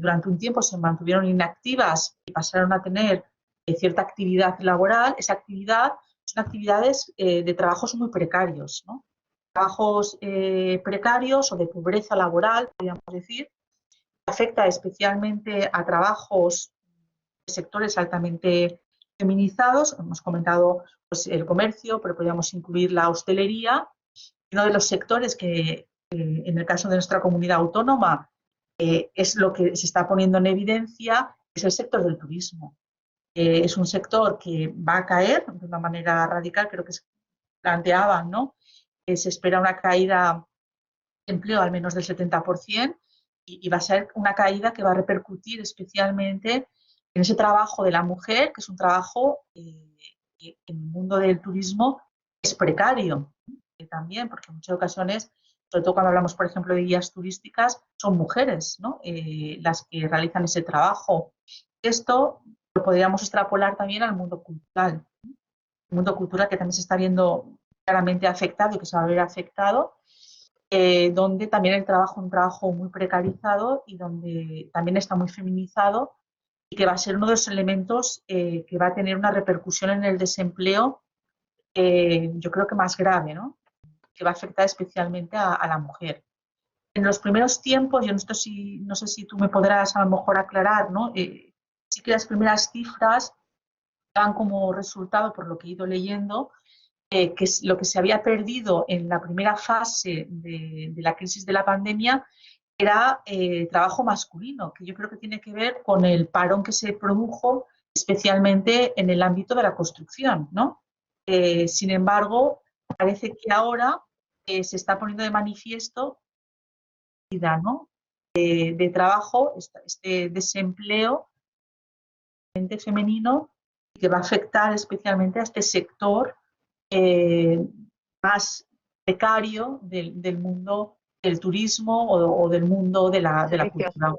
durante un tiempo se mantuvieron inactivas y pasaron a tener cierta actividad laboral, esa actividad son actividades de trabajos muy precarios, ¿no? Trabajos precarios o de pobreza laboral, podríamos decir, afecta especialmente a trabajos de sectores altamente feminizados. Hemos comentado pues, el comercio, pero podríamos incluir la hostelería. Uno de los sectores que, en el caso de nuestra comunidad autónoma, es lo que se está poniendo en evidencia, es el sector del turismo. Es un sector que va a caer de una manera radical, creo que se planteaban, ¿no? Se espera una caída de empleo al menos del 70% y va a ser una caída que va a repercutir especialmente en ese trabajo de la mujer, que es un trabajo que en el mundo del turismo es precario también, porque en muchas ocasiones, sobre todo cuando hablamos, por ejemplo, de guías turísticas, son mujeres, ¿no?, las que realizan ese trabajo. Esto lo podríamos extrapolar también al mundo cultural. El mundo cultural que también se está viendo claramente afectado y que se va a ver afectado, donde también el trabajo es un trabajo muy precarizado y donde también está muy feminizado y que va a ser uno de los elementos que va a tener una repercusión en el desempleo, yo creo que más grave, ¿no?, que va a afectar especialmente a la mujer. En los primeros tiempos, yo no sé si tú me podrás a lo mejor aclarar, ¿no? Sí que las primeras cifras dan como resultado, por lo que he ido leyendo, que lo que se había perdido en la primera fase de la crisis de la pandemia era trabajo masculino, que yo creo que tiene que ver con el parón que se produjo especialmente en el ámbito de la construcción, ¿no? Sin embargo, parece que ahora se está poniendo de manifiesto, ¿no? De trabajo, este desempleo femenino que va a afectar especialmente a este sector más precario del mundo del turismo o del mundo de la Servicios. cultura.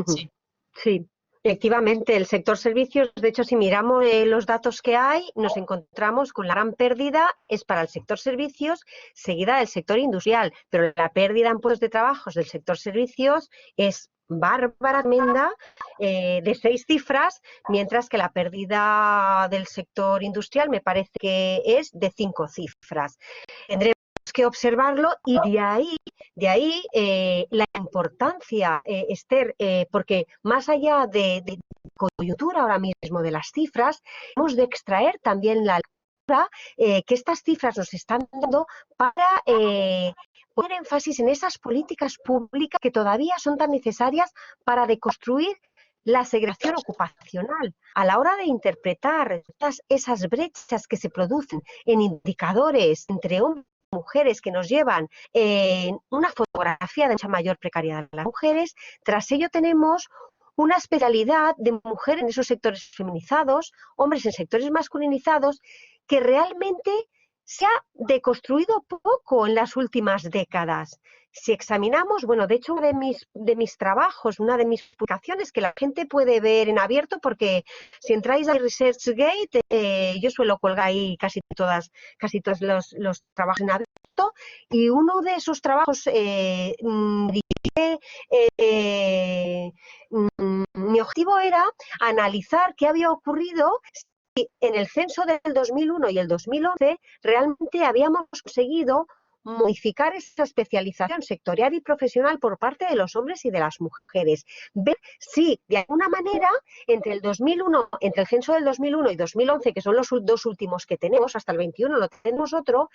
Sí. Sí, efectivamente, el sector servicios, de hecho, si miramos los datos que hay, nos encontramos con la gran pérdida es para el sector servicios, seguida del sector industrial, pero la pérdida en puestos de trabajo del sector servicios es bárbara, tremenda, de 6 cifras, mientras que la pérdida del sector industrial me parece que es de 5 cifras. Tendremos que observarlo y de ahí la importancia, Esther, porque más allá de coyuntura ahora mismo de las cifras, hemos de extraer también la lectura que estas cifras nos están dando para poner énfasis en esas políticas públicas que todavía son tan necesarias para deconstruir la segregación ocupacional. A la hora de interpretar esas brechas que se producen en indicadores entre hombres y mujeres que nos llevan una fotografía de mucha mayor precariedad de las mujeres, tras ello tenemos una especialidad de mujer en esos sectores feminizados, hombres en sectores masculinizados, que realmente se ha deconstruido poco en las últimas décadas. Si examinamos, bueno, de hecho, de mis trabajos, una de mis publicaciones que la gente puede ver en abierto, porque si entráis a ResearchGate, yo suelo colgar ahí casi todos los trabajos en abierto, y uno de esos trabajos mi objetivo era analizar qué había ocurrido si en el censo del 2001 y el 2011 realmente habíamos conseguido modificar esa especialización sectorial y profesional por parte de los hombres y de las mujeres. Ver si, de alguna manera, entre el censo del 2001 y 2011, que son los dos últimos que tenemos, hasta el 21 no tenemos otro,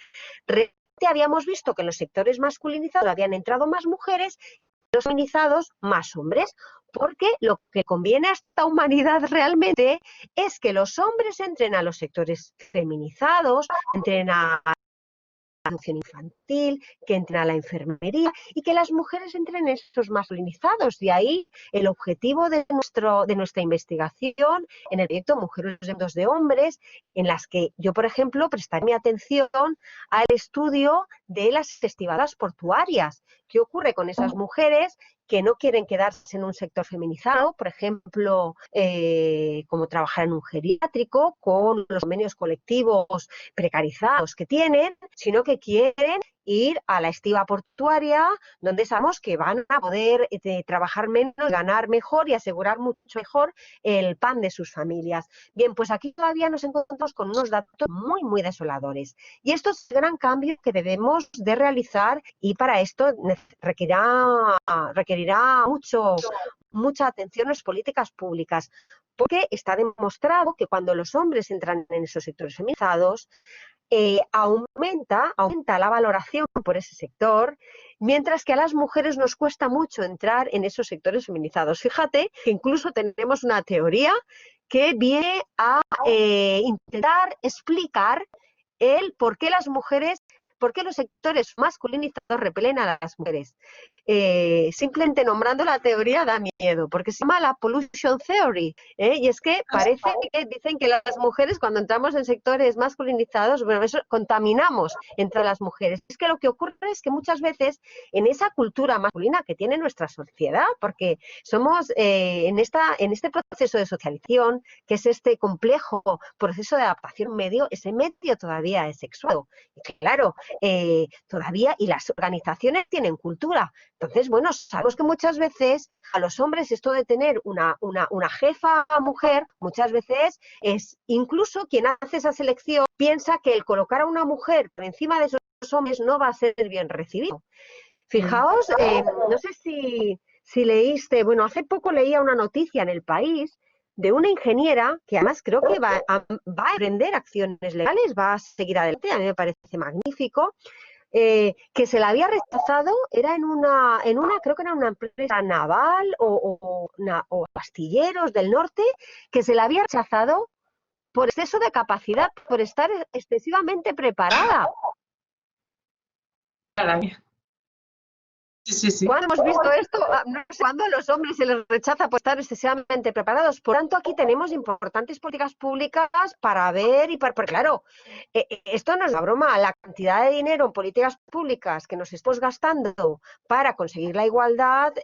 realmente habíamos visto que en los sectores masculinizados habían entrado más mujeres y los feminizados más hombres, porque lo que conviene a esta humanidad realmente es que los hombres entren a los sectores feminizados, entren a la atención infantil, que entren a la enfermería y que las mujeres entren en estos masculinizados. De ahí el objetivo de nuestra investigación en el proyecto Mujeres de Hombres, en las que yo, por ejemplo, prestaré mi atención al estudio de las estivadas portuarias. ¿Qué ocurre con esas mujeres que no quieren quedarse en un sector feminizado, por ejemplo, como trabajar en un geriátrico, con los convenios colectivos precarizados que tienen, sino que quieren ir a la estiva portuaria, donde sabemos que van a poder trabajar menos, ganar mejor y asegurar mucho mejor el pan de sus familias? Bien, pues aquí todavía nos encontramos con unos datos muy, muy desoladores. Y esto es el gran cambio que debemos de realizar, y para esto requerirá mucha atención en las políticas públicas, porque está demostrado que cuando los hombres entran en esos sectores feminizados, aumenta la valoración por ese sector, mientras que a las mujeres nos cuesta mucho entrar en esos sectores feminizados. Fíjate que incluso tenemos una teoría que viene a intentar explicar el por qué por qué los sectores masculinizados repelen a las mujeres. Simplemente nombrando la teoría da miedo, porque se llama la pollution theory, y es que parece que dicen que las mujeres, cuando entramos en sectores masculinizados, bueno, eso, contaminamos entre las mujeres. Es que lo que ocurre es que muchas veces en esa cultura masculina que tiene nuestra sociedad, porque somos en este proceso de socialización, que es este complejo proceso de adaptación medio, ese medio todavía es sexual. Y claro, todavía, y las organizaciones tienen cultura. Entonces, bueno, sabemos que muchas veces a los hombres esto de tener una jefa mujer, muchas veces es incluso quien hace esa selección piensa que el colocar a una mujer por encima de esos hombres no va a ser bien recibido. Fijaos, no sé si leíste, bueno, hace poco leía una noticia en El País de una ingeniera que además creo que va a emprender acciones legales, va a seguir adelante, a mí me parece magnífico, que se la había rechazado, era creo que era una empresa naval o astilleros del norte, que se la había rechazado por exceso de capacidad, por estar excesivamente preparada. Caray. Sí, sí, sí. ¿Cuándo hemos visto esto? No sé cuándo a los hombres se les rechaza por estar excesivamente preparados. Por tanto, aquí tenemos importantes políticas públicas para ver porque claro, esto no es una broma. La cantidad de dinero en políticas públicas que nos estamos gastando para conseguir la igualdad,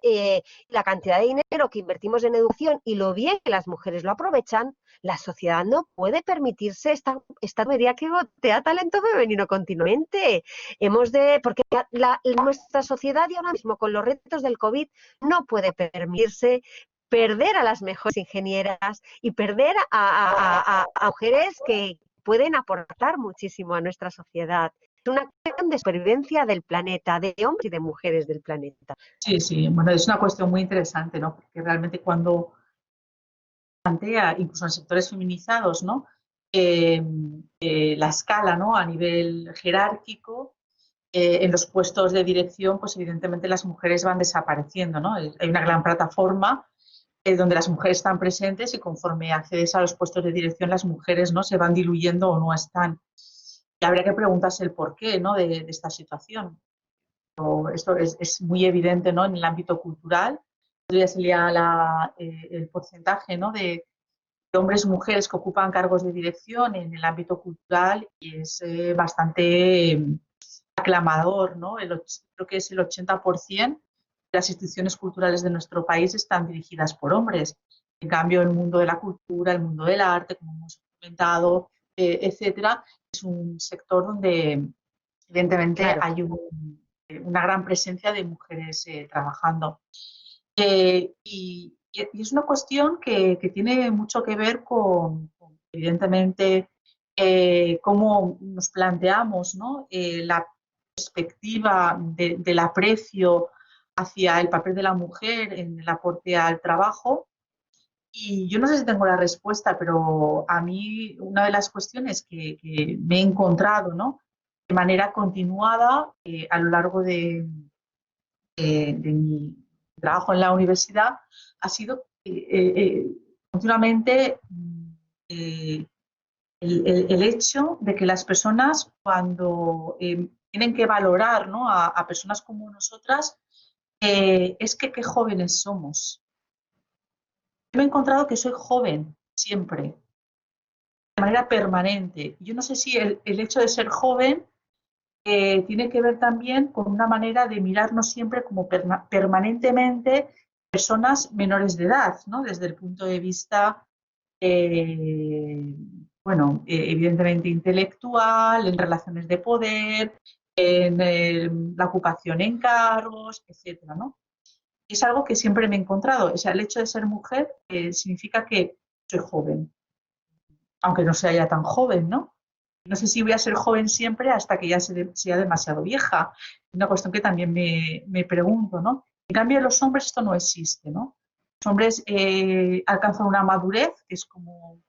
la cantidad de dinero que invertimos en educación y lo bien que las mujeres lo aprovechan, la sociedad no puede permitirse esta tubería que gotea talento femenino continuamente. Porque nuestra sociedad y ahora mismo con los retos del COVID no puede permitirse perder a las mejores ingenieras y perder a mujeres que pueden aportar muchísimo a nuestra sociedad. Es una cuestión de supervivencia del planeta, de hombres y de mujeres del planeta. Sí, sí, bueno, es una cuestión muy interesante, ¿no? Porque realmente cuando plantea, incluso en sectores feminizados, ¿no? La escala, ¿no? A nivel jerárquico, en los puestos de dirección, pues evidentemente las mujeres van desapareciendo, ¿no? Hay una gran plataforma donde las mujeres están presentes y conforme accedes a los puestos de dirección, las mujeres, ¿no? Se van diluyendo o no están. Y habría que preguntarse el porqué, ¿no? de esta situación. Esto es muy evidente, ¿no? En el ámbito cultural. Ya sería el porcentaje, ¿no? de hombres y mujeres que ocupan cargos de dirección en el ámbito cultural y es bastante aclamador, ¿no? Creo que es el 80% de las instituciones culturales de nuestro país están dirigidas por hombres. En cambio, el mundo de la cultura, el mundo del arte, como hemos comentado, etcétera, es un sector donde evidentemente Claro. hay una gran presencia de mujeres trabajando. Y es una cuestión que tiene mucho que ver con evidentemente, cómo nos planteamos, ¿no? La perspectiva del aprecio hacia el papel de la mujer en el aporte al trabajo. Y yo no sé si tengo la respuesta, pero a mí una de las cuestiones que me he encontrado, ¿no? De manera continuada a lo largo de mi trabajo en la universidad ha sido continuamente eh, el hecho de que las personas cuando tienen que valorar, ¿no? a personas como nosotras, es que qué jóvenes somos. Yo me he encontrado que soy joven siempre, de manera permanente. Yo no sé si el hecho de ser joven tiene que ver también con una manera de mirarnos siempre como permanentemente personas menores de edad, ¿no? Desde el punto de vista, eh, bueno, evidentemente intelectual, en relaciones de poder, en la ocupación en cargos, etcétera, ¿no? Es algo que siempre me he encontrado. O sea, el hecho de ser mujer significa que soy joven, aunque no sea ya tan joven, ¿no? No sé si voy a ser joven siempre hasta que ya sea demasiado vieja. Es una cuestión que también me pregunto, ¿no? En cambio, en los hombres esto no existe, ¿no? Los hombres alcanzan una madurez, que es como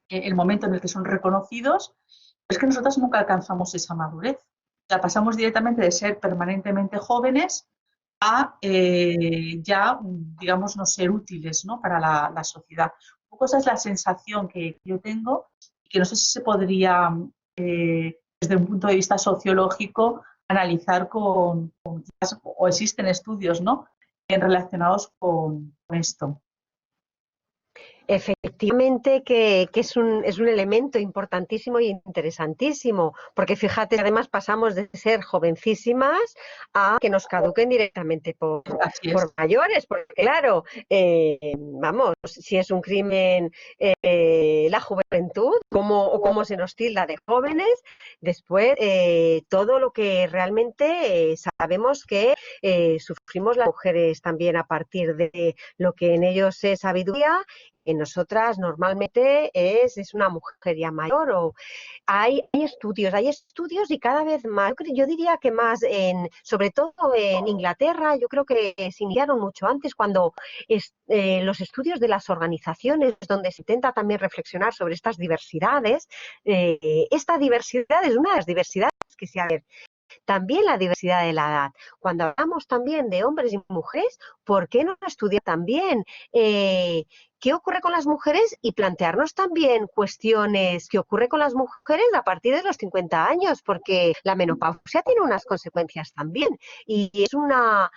el momento en el que son reconocidos, pero es que nosotras nunca alcanzamos esa madurez. O sea, pasamos directamente de ser permanentemente jóvenes a ya, digamos, no ser útiles, ¿no? Para la sociedad. Un poco esa es la sensación que yo tengo y que no sé si se podría, desde un punto de vista sociológico, analizar o existen estudios, ¿no? Relacionados con esto. Efectivamente que es un elemento importantísimo y interesantísimo, porque fíjate, además pasamos de ser jovencísimas a que nos caduquen directamente Así es. por mayores, porque claro, vamos, si es un crimen la juventud, cómo se nos tilda de jóvenes, después todo lo que realmente sabemos que sufrimos las mujeres también a partir de lo que en ellos es sabiduría, en nosotras otras normalmente es una mujer ya mayor. O hay estudios y cada vez más, yo diría que más, sobre todo en Inglaterra, yo creo que se iniciaron mucho antes cuando los estudios de las organizaciones, donde se intenta también reflexionar sobre estas diversidades. Esta diversidad es una de las diversidades que se ha. También la diversidad de la edad. Cuando hablamos también de hombres y mujeres, ¿por qué no estudiar también qué ocurre con las mujeres y plantearnos también cuestiones que ocurre con las mujeres a partir de los 50 años? Porque la menopausia tiene unas consecuencias también y es una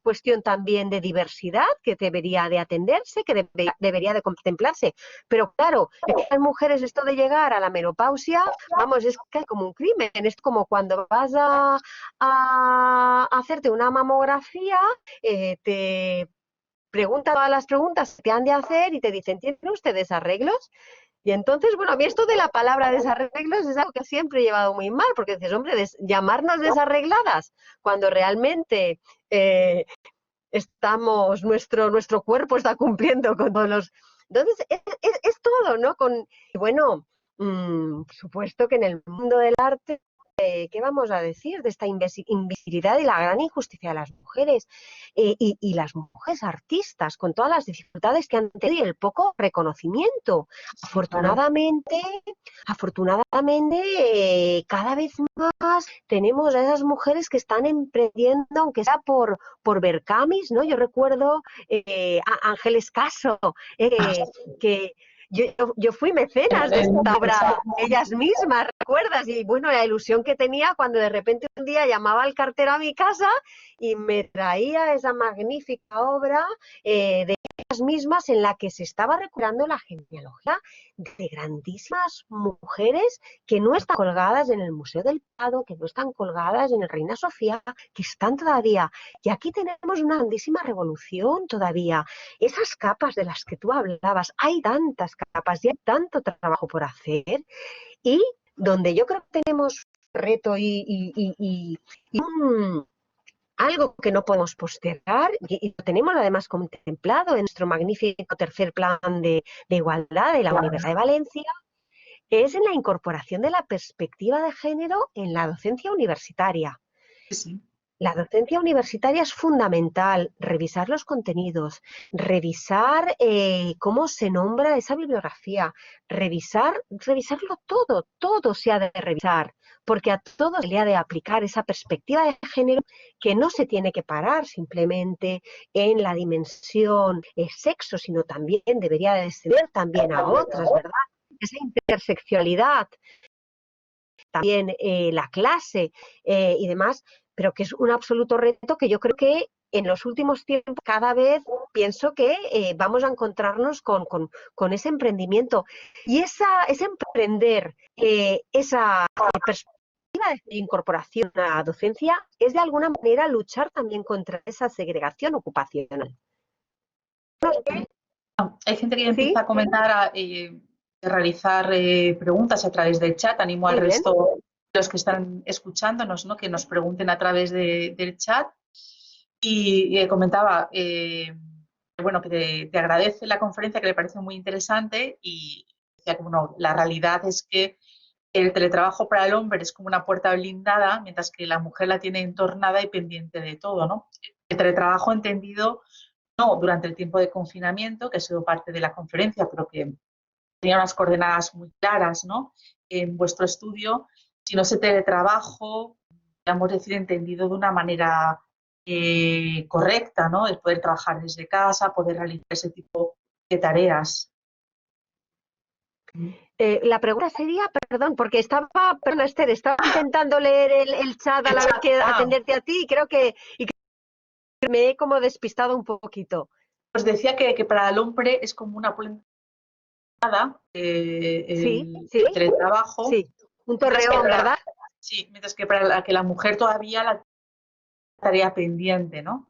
cuestión también de diversidad que debería de atenderse, que debería de contemplarse. Pero claro, las mujeres, esto de llegar a la menopausia, vamos, es que como un crimen. Es como cuando vas a hacerte una mamografía, te preguntan todas las preguntas que te han de hacer y te dicen, ¿tienen ustedes arreglos? Y entonces, bueno, a mí esto de la palabra desarreglos es algo que siempre he llevado muy mal, porque dices, hombre, llamarnos desarregladas cuando realmente nuestro cuerpo está cumpliendo con todos los. Entonces, es todo, ¿no? Bueno, por supuesto que en el mundo del arte, ¿qué vamos a decir de esta invisibilidad y la gran injusticia de las mujeres? Y las mujeres artistas, con todas las dificultades que han tenido y el poco reconocimiento. Afortunadamente, cada vez más tenemos a esas mujeres que están emprendiendo, aunque sea por Vercamis, ¿no? Yo recuerdo a Ángeles Caso, que yo fui mecenas de esta obra, ellas mismas, ¿recuerdas? Y bueno, la ilusión que tenía cuando de repente un día llamaba al cartero a mi casa y me traía esa magnífica obra de ellas mismas, en la que se estaba recuperando la genealogía de grandísimas mujeres que no están colgadas en el Museo del Prado, que no están colgadas en el Reina Sofía, que están todavía. Y aquí tenemos una grandísima revolución todavía. Esas capas de las que tú hablabas, hay tantas capas y hay tanto trabajo por hacer, y donde yo creo que tenemos reto y algo que no podemos postergar, y lo tenemos además contemplado en nuestro magnífico tercer plan de igualdad de la Universidad de Valencia, es en la incorporación de la perspectiva de género en la docencia universitaria. Sí. La docencia universitaria es fundamental, revisar los contenidos, revisar cómo se nombra esa bibliografía, revisarlo todo se ha de revisar, porque a todo se le ha de aplicar esa perspectiva de género, que no se tiene que parar simplemente en la dimensión sexo, sino también debería de descender también a otras, ¿verdad? Esa interseccionalidad, también la clase y demás, pero que es un absoluto reto que yo creo que en los últimos tiempos cada vez pienso que vamos a encontrarnos con ese emprendimiento. Y ese emprender, esa perspectiva de incorporación a la docencia, es de alguna manera luchar también contra esa segregación ocupacional. Hay gente que ya ¿Sí? empieza a comentar, a realizar preguntas a través del chat. Animo al resto de los que están escuchándonos, ¿no?, que nos pregunten a través del chat. Y comentaba, bueno, que te agradece la conferencia, que le parece muy interesante, y decía como no, la realidad es que el teletrabajo para el hombre es como una puerta blindada, mientras que la mujer la tiene entornada y pendiente de todo, ¿no? El teletrabajo entendido no durante el tiempo de confinamiento, que ha sido parte de la conferencia, pero que tenía unas coordenadas muy claras, ¿no?, en vuestro estudio, sino ese teletrabajo, podemos decir, entendido de una manera correcta, ¿no?, el poder trabajar desde casa, poder realizar ese tipo de tareas. La pregunta sería, perdón, porque perdón, Esther, estaba intentando leer el chat a la vez que atenderte a ti, y creo que me he como despistado un poquito. Os decía que para el hombre es como una puerta, el teletrabajo. Sí, un torreón, ¿verdad? Sí, mientras que para la mujer todavía la tarea pendiente, ¿no?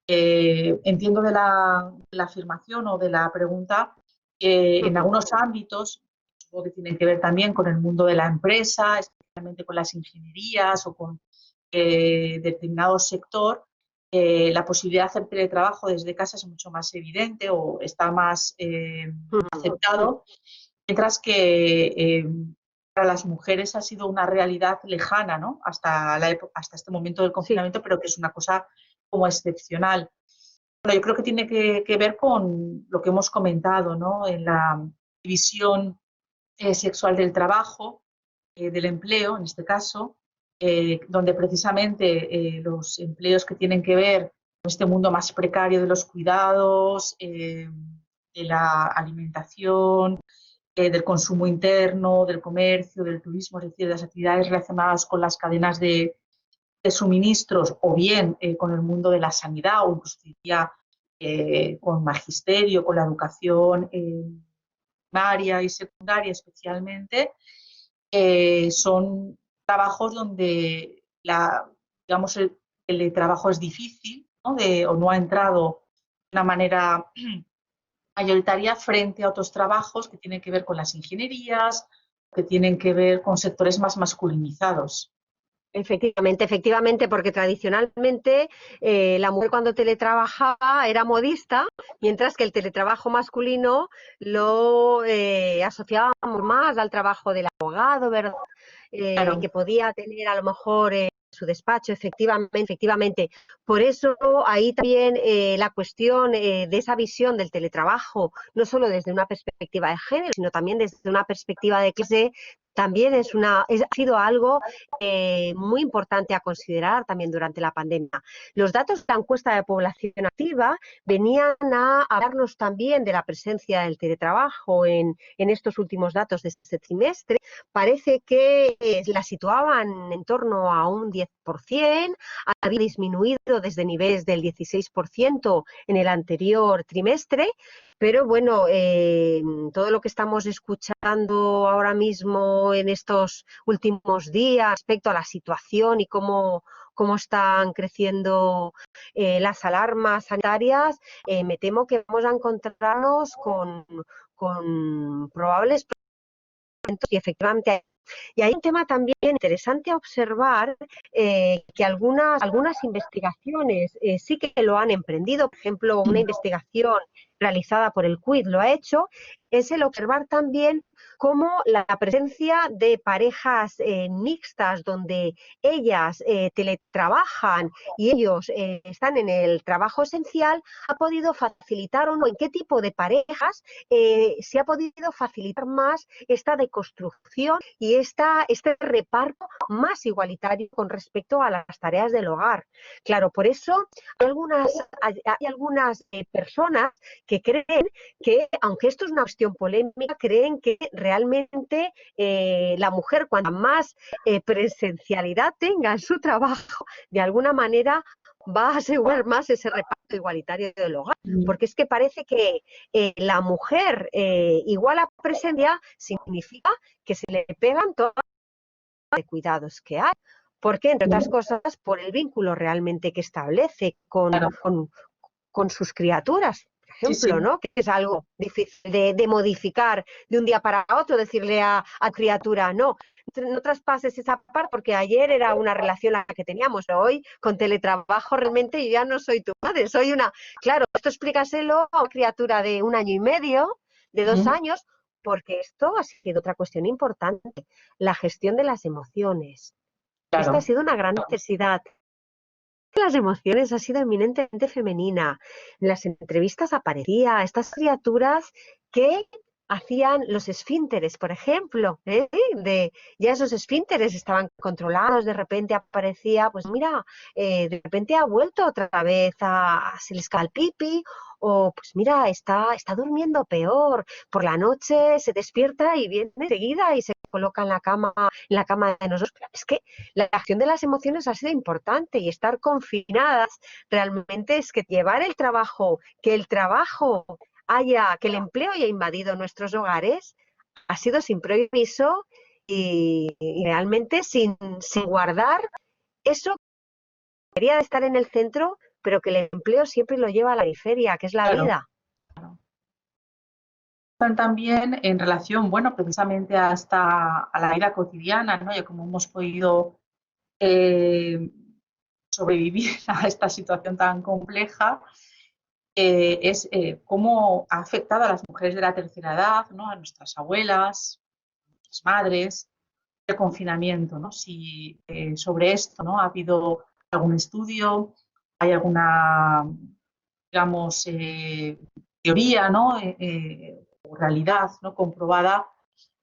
Entiendo de la afirmación o de la pregunta que en algunos ámbitos, supongo que tienen que ver también con el mundo de la empresa, especialmente con las ingenierías o con determinado sector, la posibilidad de hacer teletrabajo desde casa es mucho más evidente o está más aceptado, mientras que para las mujeres ha sido una realidad lejana, ¿no? Hasta este momento del Sí, confinamiento, pero que es una cosa como excepcional. Bueno, yo creo que tiene que ver con lo que hemos comentado, ¿no? En la división sexual del trabajo, del empleo, en este caso, donde precisamente los empleos que tienen que ver con este mundo más precario de los cuidados, de la alimentación, del consumo interno, del comercio, del turismo, es decir, de las actividades relacionadas con las cadenas de suministros o bien con el mundo de la sanidad o incluso diría, con magisterio, con la educación primaria y secundaria especialmente, son trabajos donde digamos, el trabajo es difícil, ¿no? O no ha entrado de una manera mayoritaria frente a otros trabajos que tienen que ver con las ingenierías, que tienen que ver con sectores más masculinizados. efectivamente, efectivamente, porque tradicionalmente la mujer cuando teletrabajaba era modista, mientras que el teletrabajo masculino lo asociábamos más al trabajo del abogado, ¿verdad? Claro, Que podía tener a lo mejor su despacho, efectivamente, efectivamente. Por eso ahí también la cuestión de esa visión del teletrabajo, no solo desde una perspectiva de género, sino también desde una perspectiva de clase, también ha sido algo muy importante a considerar también durante la pandemia. Los datos de la encuesta de población activa venían a hablarnos también de la presencia del teletrabajo en estos últimos datos de este trimestre. Parece que la situaban en torno a un 10%, había disminuido desde niveles del 16% en el anterior trimestre, pero bueno, todo lo que estamos escuchando ahora mismo en estos últimos días respecto a la situación y cómo están creciendo las alarmas sanitarias, me temo que vamos a encontrarnos con probables y efectivamente. Y hay un tema también interesante a observar, que algunas investigaciones sí que lo han emprendido. Por ejemplo, una investigación realizada por el CUID lo ha hecho, es el observar también cómo la presencia de parejas mixtas donde ellas teletrabajan y ellos están en el trabajo esencial ha podido facilitar o no, en qué tipo de parejas se ha podido facilitar más esta deconstrucción y este reparto más igualitario con respecto a las tareas del hogar. Claro, por eso hay algunas personas que creen que, aunque esto es una cuestión polémica, creen que realmente la mujer, cuanta más presencialidad tenga en su trabajo, de alguna manera va a asegurar más ese reparto igualitario del hogar, porque es que parece que la mujer igual a presencia significa que se le pegan todas las de cuidados que hay. Porque, entre otras cosas, por el vínculo realmente que establece claro. con sus criaturas, por Sí, ejemplo, sí. ¿no? Que es algo difícil de modificar de un día para otro, decirle a criatura, no traspases esa parte, porque ayer era una relación la que teníamos, hoy con teletrabajo realmente yo ya no soy tu madre, soy una... Claro, esto explícaselo a una criatura de 1 año y medio, de 2 años, porque esto ha sido otra cuestión importante, la gestión de las emociones. Esta ha Claro. sido una gran necesidad. Las emociones ha sido eminentemente femenina. En las entrevistas aparecía estas criaturas que hacían los esfínteres, por ejemplo, ya esos esfínteres estaban controlados, de repente aparecía, pues mira, de repente ha vuelto otra vez se le escapa el pipi, o pues mira, está durmiendo peor, por la noche se despierta y viene enseguida y se coloca en la cama de nosotros. Es que la acción de las emociones ha sido importante y estar confinadas realmente es que llevar el trabajo, que el empleo haya invadido nuestros hogares, ha sido sin previso y realmente sin guardar eso que debería de estar en el centro, pero que el empleo siempre lo lleva a la periferia, que es la Claro. vida. Están también en relación, bueno, precisamente a la vida cotidiana, ¿no? Y como hemos podido eh, sobrevivir a esta situación tan compleja es cómo ha afectado a las mujeres de la tercera edad, ¿no? A nuestras abuelas, a nuestras madres, el confinamiento, ¿no? Si sobre esto, ¿no? Ha habido algún estudio, hay alguna, digamos, teoría, ¿no? O realidad, ¿no? Comprobada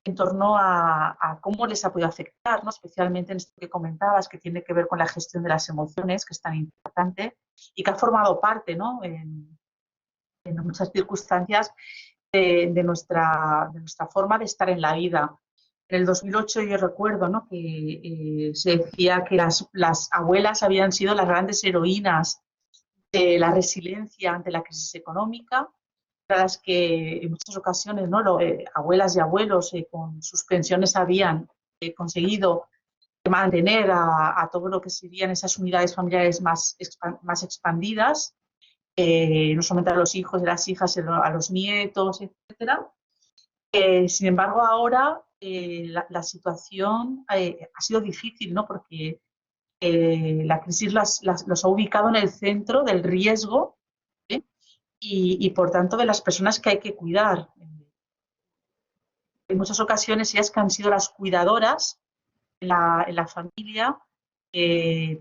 en torno a cómo les ha podido afectar, ¿no? Especialmente en esto que comentabas, que tiene que ver con la gestión de las emociones, que es tan importante y que ha formado parte, ¿no? En muchas circunstancias de nuestra forma de estar en la vida. En el 2008 yo recuerdo, ¿no? Que se decía que las abuelas habían sido las grandes heroínas de la resiliencia ante la crisis económica, para las que en muchas ocasiones, ¿no? Abuelas y abuelos con sus pensiones habían conseguido mantener a todo lo que serían esas unidades familiares más expandidas, no solamente a los hijos y las hijas, sino a los nietos, etcétera. Sin embargo, ahora la situación ha sido difícil, ¿no? Porque la crisis los ha ubicado en el centro del riesgo, ¿eh? Y, por tanto, de las personas que hay que cuidar. En muchas ocasiones, ellas que han sido las cuidadoras en la familia,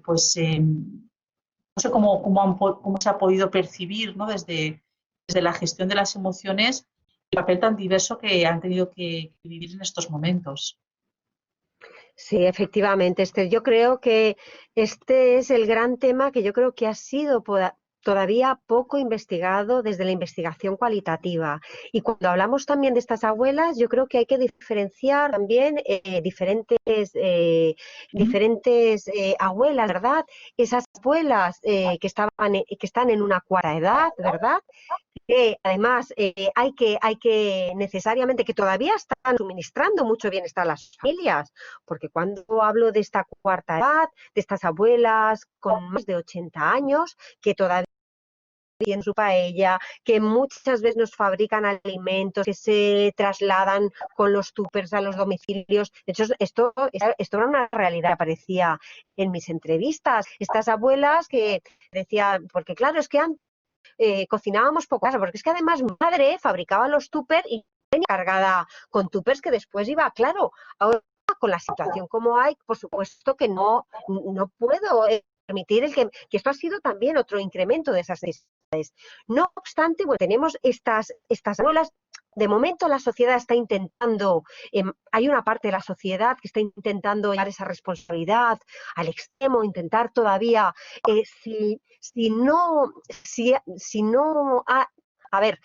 pues no sé cómo se ha podido percibir, ¿no? Desde la gestión de las emociones, el papel tan diverso que han tenido que vivir en estos momentos. Sí, efectivamente, Esther. Yo creo que este es el gran tema que yo creo que ha sido todavía poco investigado desde la investigación cualitativa. Y cuando hablamos también de estas abuelas, yo creo que hay que diferenciar también diferentes abuelas, ¿verdad? Esas abuelas que están en una cuarta edad, ¿verdad? Que además hay que necesariamente, que todavía están suministrando mucho bienestar a las familias, porque cuando hablo de esta cuarta edad, de estas abuelas con más de 80 años, que todavía en su paella, que muchas veces nos fabrican alimentos, que se trasladan con los tupers a los domicilios. De hecho, esto era una realidad que aparecía en mis entrevistas. Estas abuelas que decían, porque claro, es que antes cocinábamos poco, porque es que además mi madre fabricaba los tuppers y venía cargada con tuppers que después iba, claro, ahora con la situación como hay, por supuesto que no puedo permitir que esto ha sido también otro incremento de esas necesidades. No obstante, bueno, tenemos estas abuelas. De momento la sociedad está intentando, hay una parte de la sociedad que está intentando llevar esa responsabilidad al extremo, intentar todavía, si no, a ver,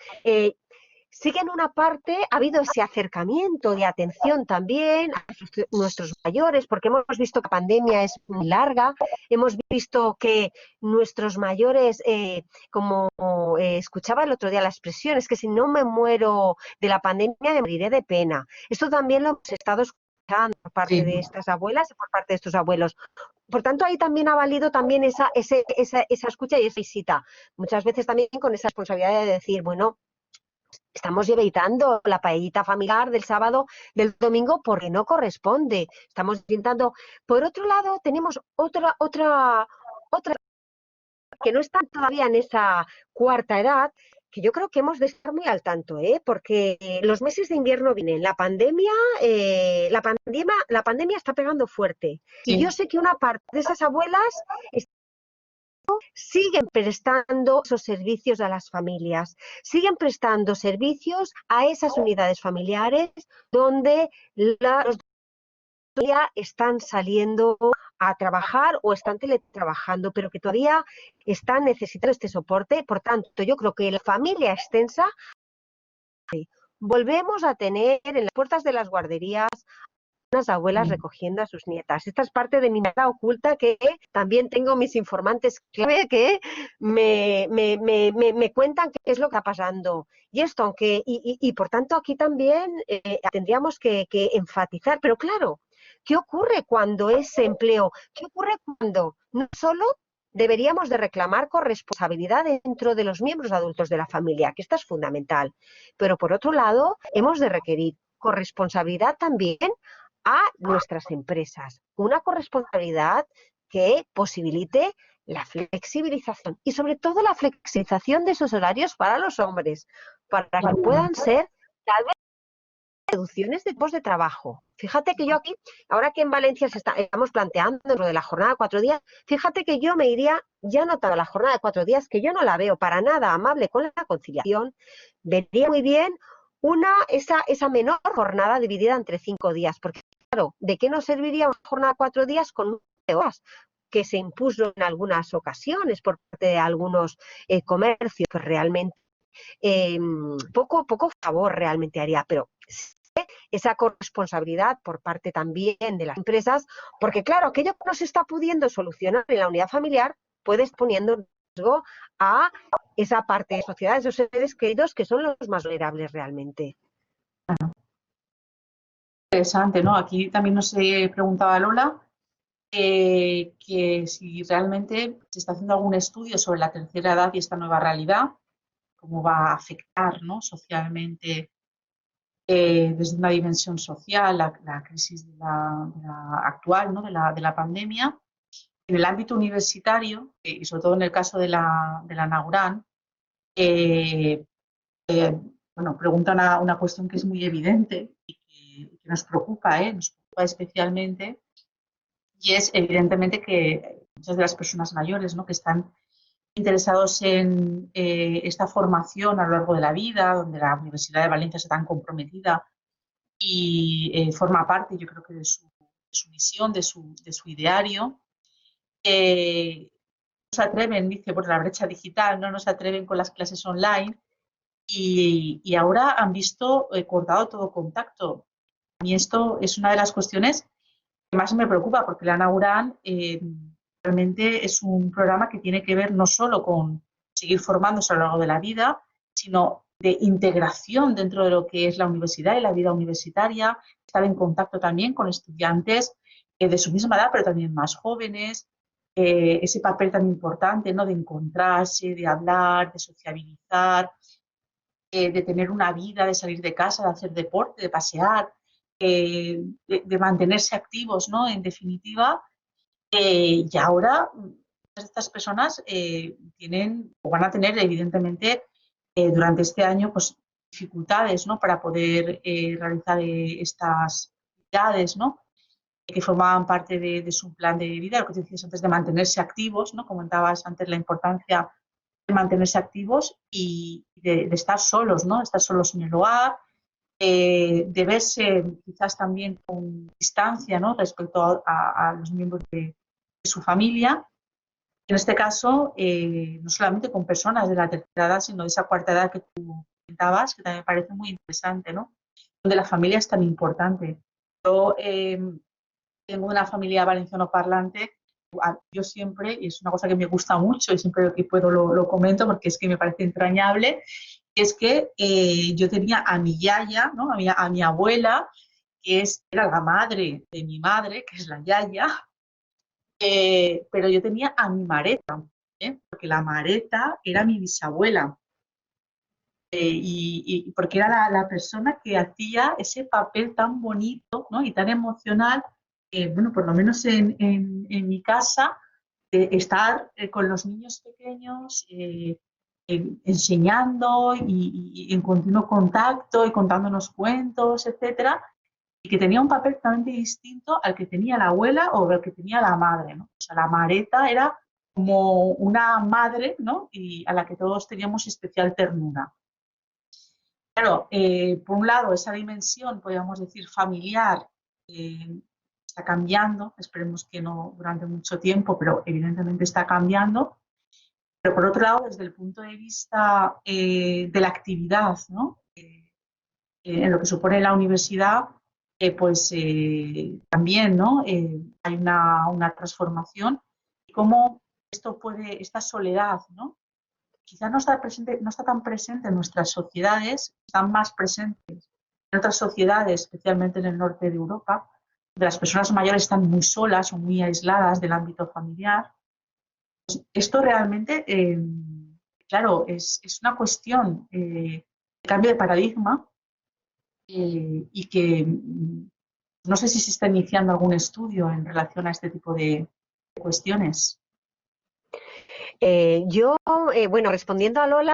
sí que en una parte ha habido ese acercamiento de atención también a nuestros mayores, porque hemos visto que la pandemia es muy larga, hemos visto que nuestros mayores, como escuchaba el otro día la expresión, es que si no me muero de la pandemia, me moriré de pena. Esto también lo hemos estado escuchando por parte de estas abuelas y por parte de estos abuelos. Por tanto, ahí también ha valido también esa escucha y esa visita. Muchas veces también con esa responsabilidad de decir, bueno, estamos evitando la paellita familiar del sábado, del domingo, porque no corresponde. Estamos intentando. Por otro lado, tenemos otra que no están todavía en esa cuarta edad, que yo creo que hemos de estar muy al tanto, porque los meses de invierno vienen, la pandemia está pegando fuerte. Sí. Y yo sé que una parte de esas abuelas siguen prestando esos servicios a las familias, siguen prestando servicios a esas unidades familiares donde los todavía están saliendo a trabajar o están teletrabajando, pero que todavía están necesitando este soporte. Por tanto, yo creo que la familia extensa, volvemos a tener en las puertas de las guarderías unas abuelas recogiendo a sus nietas. Esta es parte de mi mirada oculta, que también tengo mis informantes clave que me cuentan qué es lo que está pasando. Y esto, aunque, y por tanto aquí también tendríamos que enfatizar, pero claro, ¿qué ocurre cuando ese empleo? ¿Qué ocurre cuando no solo deberíamos de reclamar corresponsabilidad dentro de los miembros adultos de la familia, que esta es fundamental, pero por otro lado hemos de requerir corresponsabilidad también a nuestras empresas, una corresponsabilidad que posibilite la flexibilización y sobre todo la flexibilización de esos horarios para los hombres, para que puedan ser tal vez reducciones de tipos de trabajo. Fíjate que yo aquí, ahora que en Valencia estamos planteando lo de la jornada de 4 días, fíjate que yo me iría ya no tanto la jornada de 4 días, que yo no la veo para nada amable con la conciliación, vería muy bien esa menor jornada dividida entre 5 días, porque claro, ¿de qué nos serviría una jornada de 4 días con 9 horas? Que se impuso en algunas ocasiones por parte de algunos comercios, pues realmente poco favor realmente haría, pero esa corresponsabilidad por parte también de las empresas, porque claro, aquello que no se está pudiendo solucionar en la unidad familiar puede estar poniendo en riesgo a esa parte de sociedad, esos seres queridos que son los más vulnerables realmente. Interesante, ¿no? Aquí también nos preguntaba Lola que si realmente se está haciendo algún estudio sobre la tercera edad y esta nueva realidad, cómo va a afectar, ¿no?, socialmente desde una dimensión social la crisis actual, ¿no?, de la pandemia. En el ámbito universitario, y sobre todo en el caso de la NAURAN, eh, bueno, pregunta una cuestión que es muy evidente y que nos preocupa especialmente, y es evidentemente que muchas de las personas mayores, ¿no?, que están interesados en esta formación a lo largo de la vida, donde la Universidad de Valencia está tan comprometida y forma parte, yo creo que de su misión, de su ideario. No se atreven, dice, por la brecha digital, no se atreven con las clases online y ahora han visto cortado todo contacto. A mí esto es una de las cuestiones que más me preocupa, porque la Nauran realmente es un programa que tiene que ver no solo con seguir formándose a lo largo de la vida, sino de integración dentro de lo que es la universidad y la vida universitaria, estar en contacto también con estudiantes de su misma edad, pero también más jóvenes, ese papel tan importante, ¿no?, de encontrarse, de hablar, de sociabilizar, de tener una vida, de salir de casa, de hacer deporte, de pasear, de mantenerse activos, ¿no?, en definitiva. Y ahora muchas de estas personas tienen o van a tener evidentemente durante este año pues dificultades, ¿no?, para poder realizar estas actividades, ¿no?, que formaban parte de su plan de vida, lo que te decías antes de mantenerse activos, ¿no?, comentabas antes la importancia de mantenerse activos y de estar solos, ¿no?, estar solos en el hogar, de verse quizás también con distancia, ¿no?, respecto a los miembros de su familia. En este caso, no solamente con personas de la tercera edad, sino de esa cuarta edad que tú comentabas, que también me parece muy interesante, ¿no?, donde la familia es tan importante. Yo tengo una familia valenciano parlante, yo siempre, y es una cosa que me gusta mucho y siempre que puedo lo comento porque es que me parece entrañable, es que yo tenía a mi yaya, ¿no?, a mi abuela, era la madre de mi madre, que es la yaya, pero yo tenía a mi mareta, porque la mareta era mi bisabuela, y porque era la persona que hacía ese papel tan bonito, ¿no?, y tan emocional, bueno, por lo menos en mi casa, de estar con los niños pequeños, enseñando y en continuo contacto y contándonos cuentos, etcétera, y que tenía un papel totalmente distinto al que tenía la abuela o al que tenía la madre, ¿no? O sea, la mareta era como una madre, ¿no?, y a la que todos teníamos especial ternura. Claro, por un lado, esa dimensión, podríamos decir, familiar, está cambiando, esperemos que no durante mucho tiempo, pero evidentemente está cambiando. Pero por otro lado, desde el punto de vista de la actividad, ¿no?, en lo que supone la universidad, pues también, ¿no?, hay una transformación y cómo esta soledad, ¿no?, quizá no está tan presente en nuestras sociedades, están más presentes en otras sociedades, especialmente en el norte de Europa, donde las personas mayores están muy solas o muy aisladas del ámbito familiar. Pues esto realmente, claro, es una cuestión de cambio de paradigma y que no sé si se está iniciando algún estudio en relación a este tipo de cuestiones. Yo, bueno, respondiendo a Lola,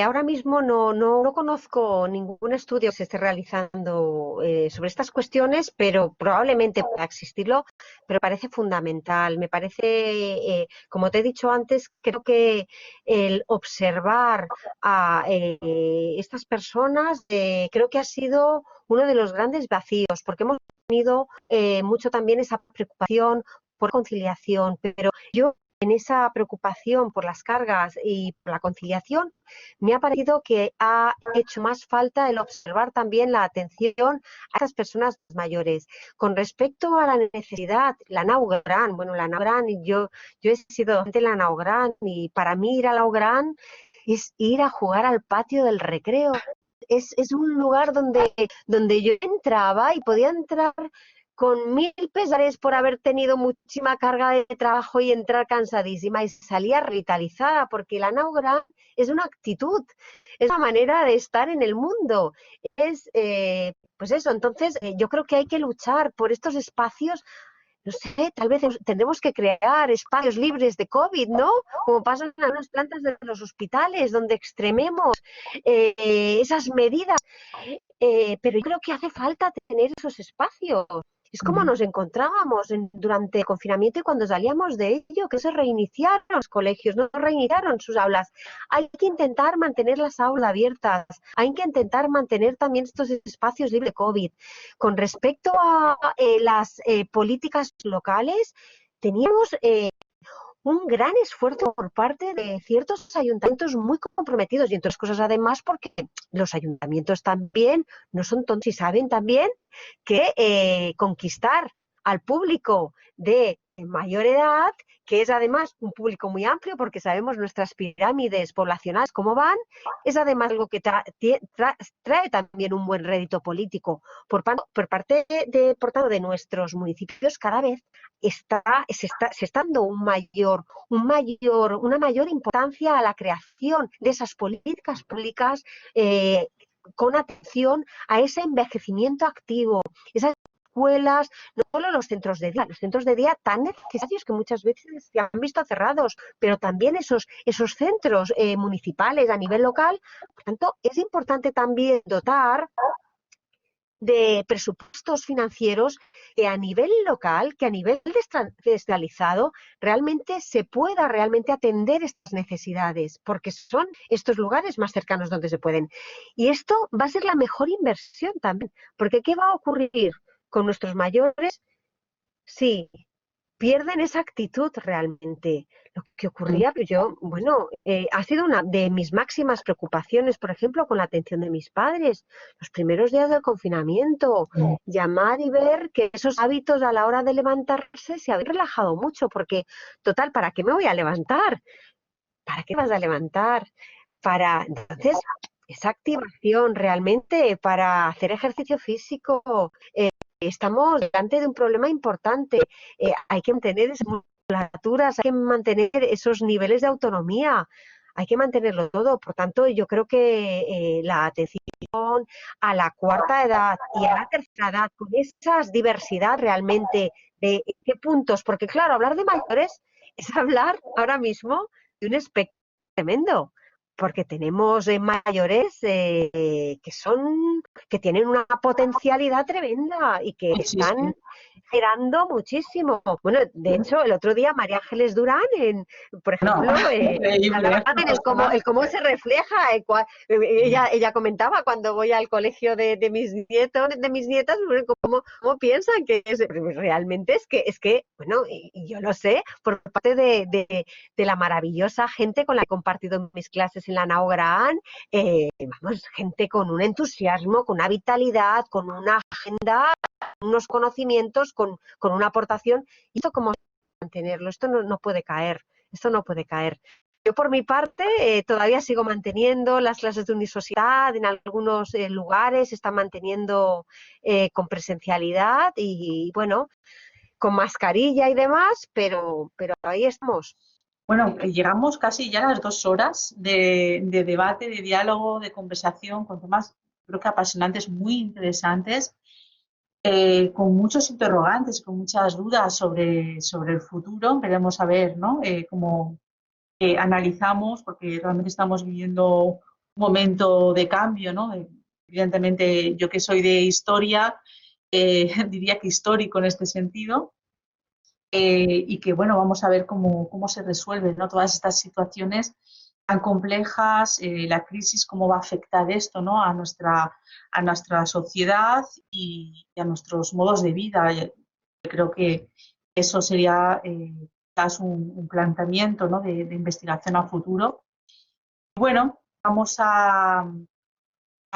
ahora mismo no conozco ningún estudio que se esté realizando sobre estas cuestiones, pero probablemente pueda existirlo, pero parece fundamental. Me parece, como te he dicho antes, creo que el observar a estas personas creo que ha sido uno de los grandes vacíos, porque hemos tenido mucho también esa preocupación por conciliación, pero yo en esa preocupación por las cargas y por la conciliación, me ha parecido que ha hecho más falta el observar también la atención a estas personas mayores. Con respecto a la necesidad, la Naugran, bueno, la Naugran, yo he sido docente en la Naugran y para mí ir a la Naugran es ir a jugar al patio del recreo. Es un lugar donde yo entraba y podía entrar con 1000 pesares por haber tenido muchísima carga de trabajo y entrar cansadísima y salía revitalizada porque la náugra es una actitud, es una manera de estar en el mundo. Es, pues eso, entonces yo creo que hay que luchar por estos espacios. No sé, tal vez tendremos que crear espacios libres de COVID, ¿no? Como pasa en algunas plantas de los hospitales, donde extrememos esas medidas. Pero yo creo que hace falta tener esos espacios. Es como nos encontrábamos durante el confinamiento y cuando salíamos de ello, que se reiniciaron los colegios, no reiniciaron sus aulas. Hay que intentar mantener las aulas abiertas, hay que intentar mantener también estos espacios libres de COVID. Con respecto a las políticas locales, teníamos un gran esfuerzo por parte de ciertos ayuntamientos muy comprometidos y entre otras cosas además porque los ayuntamientos también no son tontos y saben también que conquistar al público de mayor edad, que es además un público muy amplio porque sabemos nuestras pirámides poblacionales cómo van, es además algo que trae también un buen rédito político. Por parte por tanto, de nuestros municipios cada vez se está dando una mayor importancia a la creación de esas políticas públicas con atención a ese envejecimiento activo, esas escuelas, no solo los centros de día tan necesarios que muchas veces se han visto cerrados, pero también esos centros municipales a nivel local. Por tanto, es importante también dotar de presupuestos financieros que a nivel local, que a nivel descentralizado, realmente se pueda realmente atender estas necesidades, porque son estos lugares más cercanos donde se pueden. Y esto va a ser la mejor inversión también, porque ¿qué va a ocurrir con nuestros mayores? Sí, pierden esa actitud realmente. Lo que ocurría, pero yo, bueno, ha sido una de mis máximas preocupaciones, por ejemplo, con la atención de mis padres. Los primeros días del confinamiento, llamar y ver que esos hábitos a la hora de levantarse se habían relajado mucho, porque, total, ¿para qué me voy a levantar? ¿Para qué vas a levantar? Entonces, esa activación realmente para hacer ejercicio físico, estamos delante de un problema importante. Hay que mantener esas musculaturas, hay que mantener esos niveles de autonomía, hay que mantenerlo todo. Por tanto, yo creo que la atención a la cuarta edad y a la tercera edad, con esas diversidad realmente de qué puntos, porque claro, hablar de mayores es hablar ahora mismo de un espectro tremendo, porque tenemos mayores que tienen una potencialidad tremenda y que Sí, sí. están generando muchísimo. Bueno, de hecho, el otro día María Ángeles Durán, por No, ejemplo, increíble, hablaba no en pasa nada. el cómo se refleja. Ella comentaba cuando voy al colegio de mis nietos, de mis nietas, bueno, cómo piensan que es. Realmente es que bueno, y yo lo sé, por parte de la maravillosa gente con la que he compartido mis clases en la Naugran, vamos, gente con un entusiasmo, con una vitalidad, con una agenda, unos conocimientos, con una aportación. ¿Y esto cómo mantenerlo? Esto no puede caer, esto no puede caer. Yo por mi parte todavía sigo manteniendo las clases de universidad, en algunos lugares se están manteniendo con presencialidad y bueno, con mascarilla y demás, pero ahí estamos. Bueno, llegamos casi ya a las 2 horas de debate, de diálogo, de conversación con temas, creo que apasionantes, muy interesantes, con muchos interrogantes, con muchas dudas sobre el futuro. Queremos saber, ¿no? analizamos, porque realmente estamos viviendo un momento de cambio, ¿no? Evidentemente, yo que soy de historia, diría que histórico en este sentido, y que, bueno, vamos a ver cómo se resuelven, ¿no? Todas estas situaciones tan complejas, la crisis, cómo va a afectar esto, ¿no? A nuestra sociedad y a nuestros modos de vida. Yo creo que eso sería quizás un planteamiento, ¿no? de investigación a futuro. Bueno, vamos a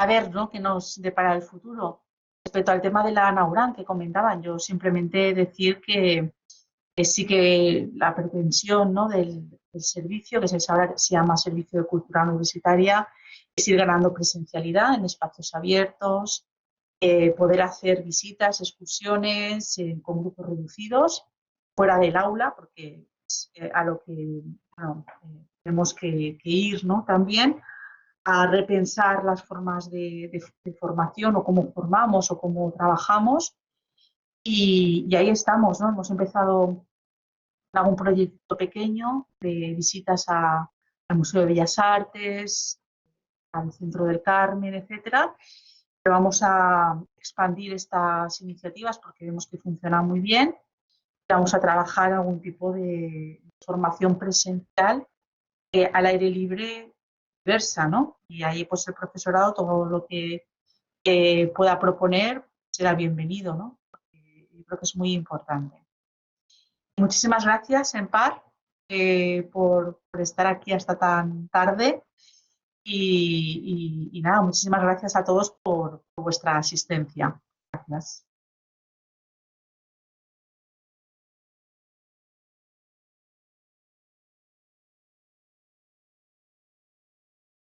ver, ¿no? qué nos depara el futuro. Respecto al tema de la Nauran que comentaban, yo simplemente decir que sí que la pretensión, ¿no? del servicio, que ahora se llama Servicio de Cultura Universitaria, es ir ganando presencialidad en espacios abiertos, poder hacer visitas, excursiones con grupos reducidos, fuera del aula, porque es a lo que bueno, tenemos que ir, ¿no? También a repensar las formas de formación o cómo formamos o cómo trabajamos. Y ahí estamos, ¿no? Hemos empezado algún proyecto pequeño de visitas al Museo de Bellas Artes, al Centro del Carmen, etcétera. Pero vamos a expandir estas iniciativas porque vemos que funcionan muy bien. Vamos a trabajar algún tipo de formación presencial al aire libre diversa, ¿no? Y ahí pues el profesorado, todo lo que pueda proponer será bienvenido, ¿no? Porque yo creo que es muy importante. Muchísimas gracias, Empar, por estar aquí hasta tan tarde y nada, muchísimas gracias a todos por vuestra asistencia. Gracias.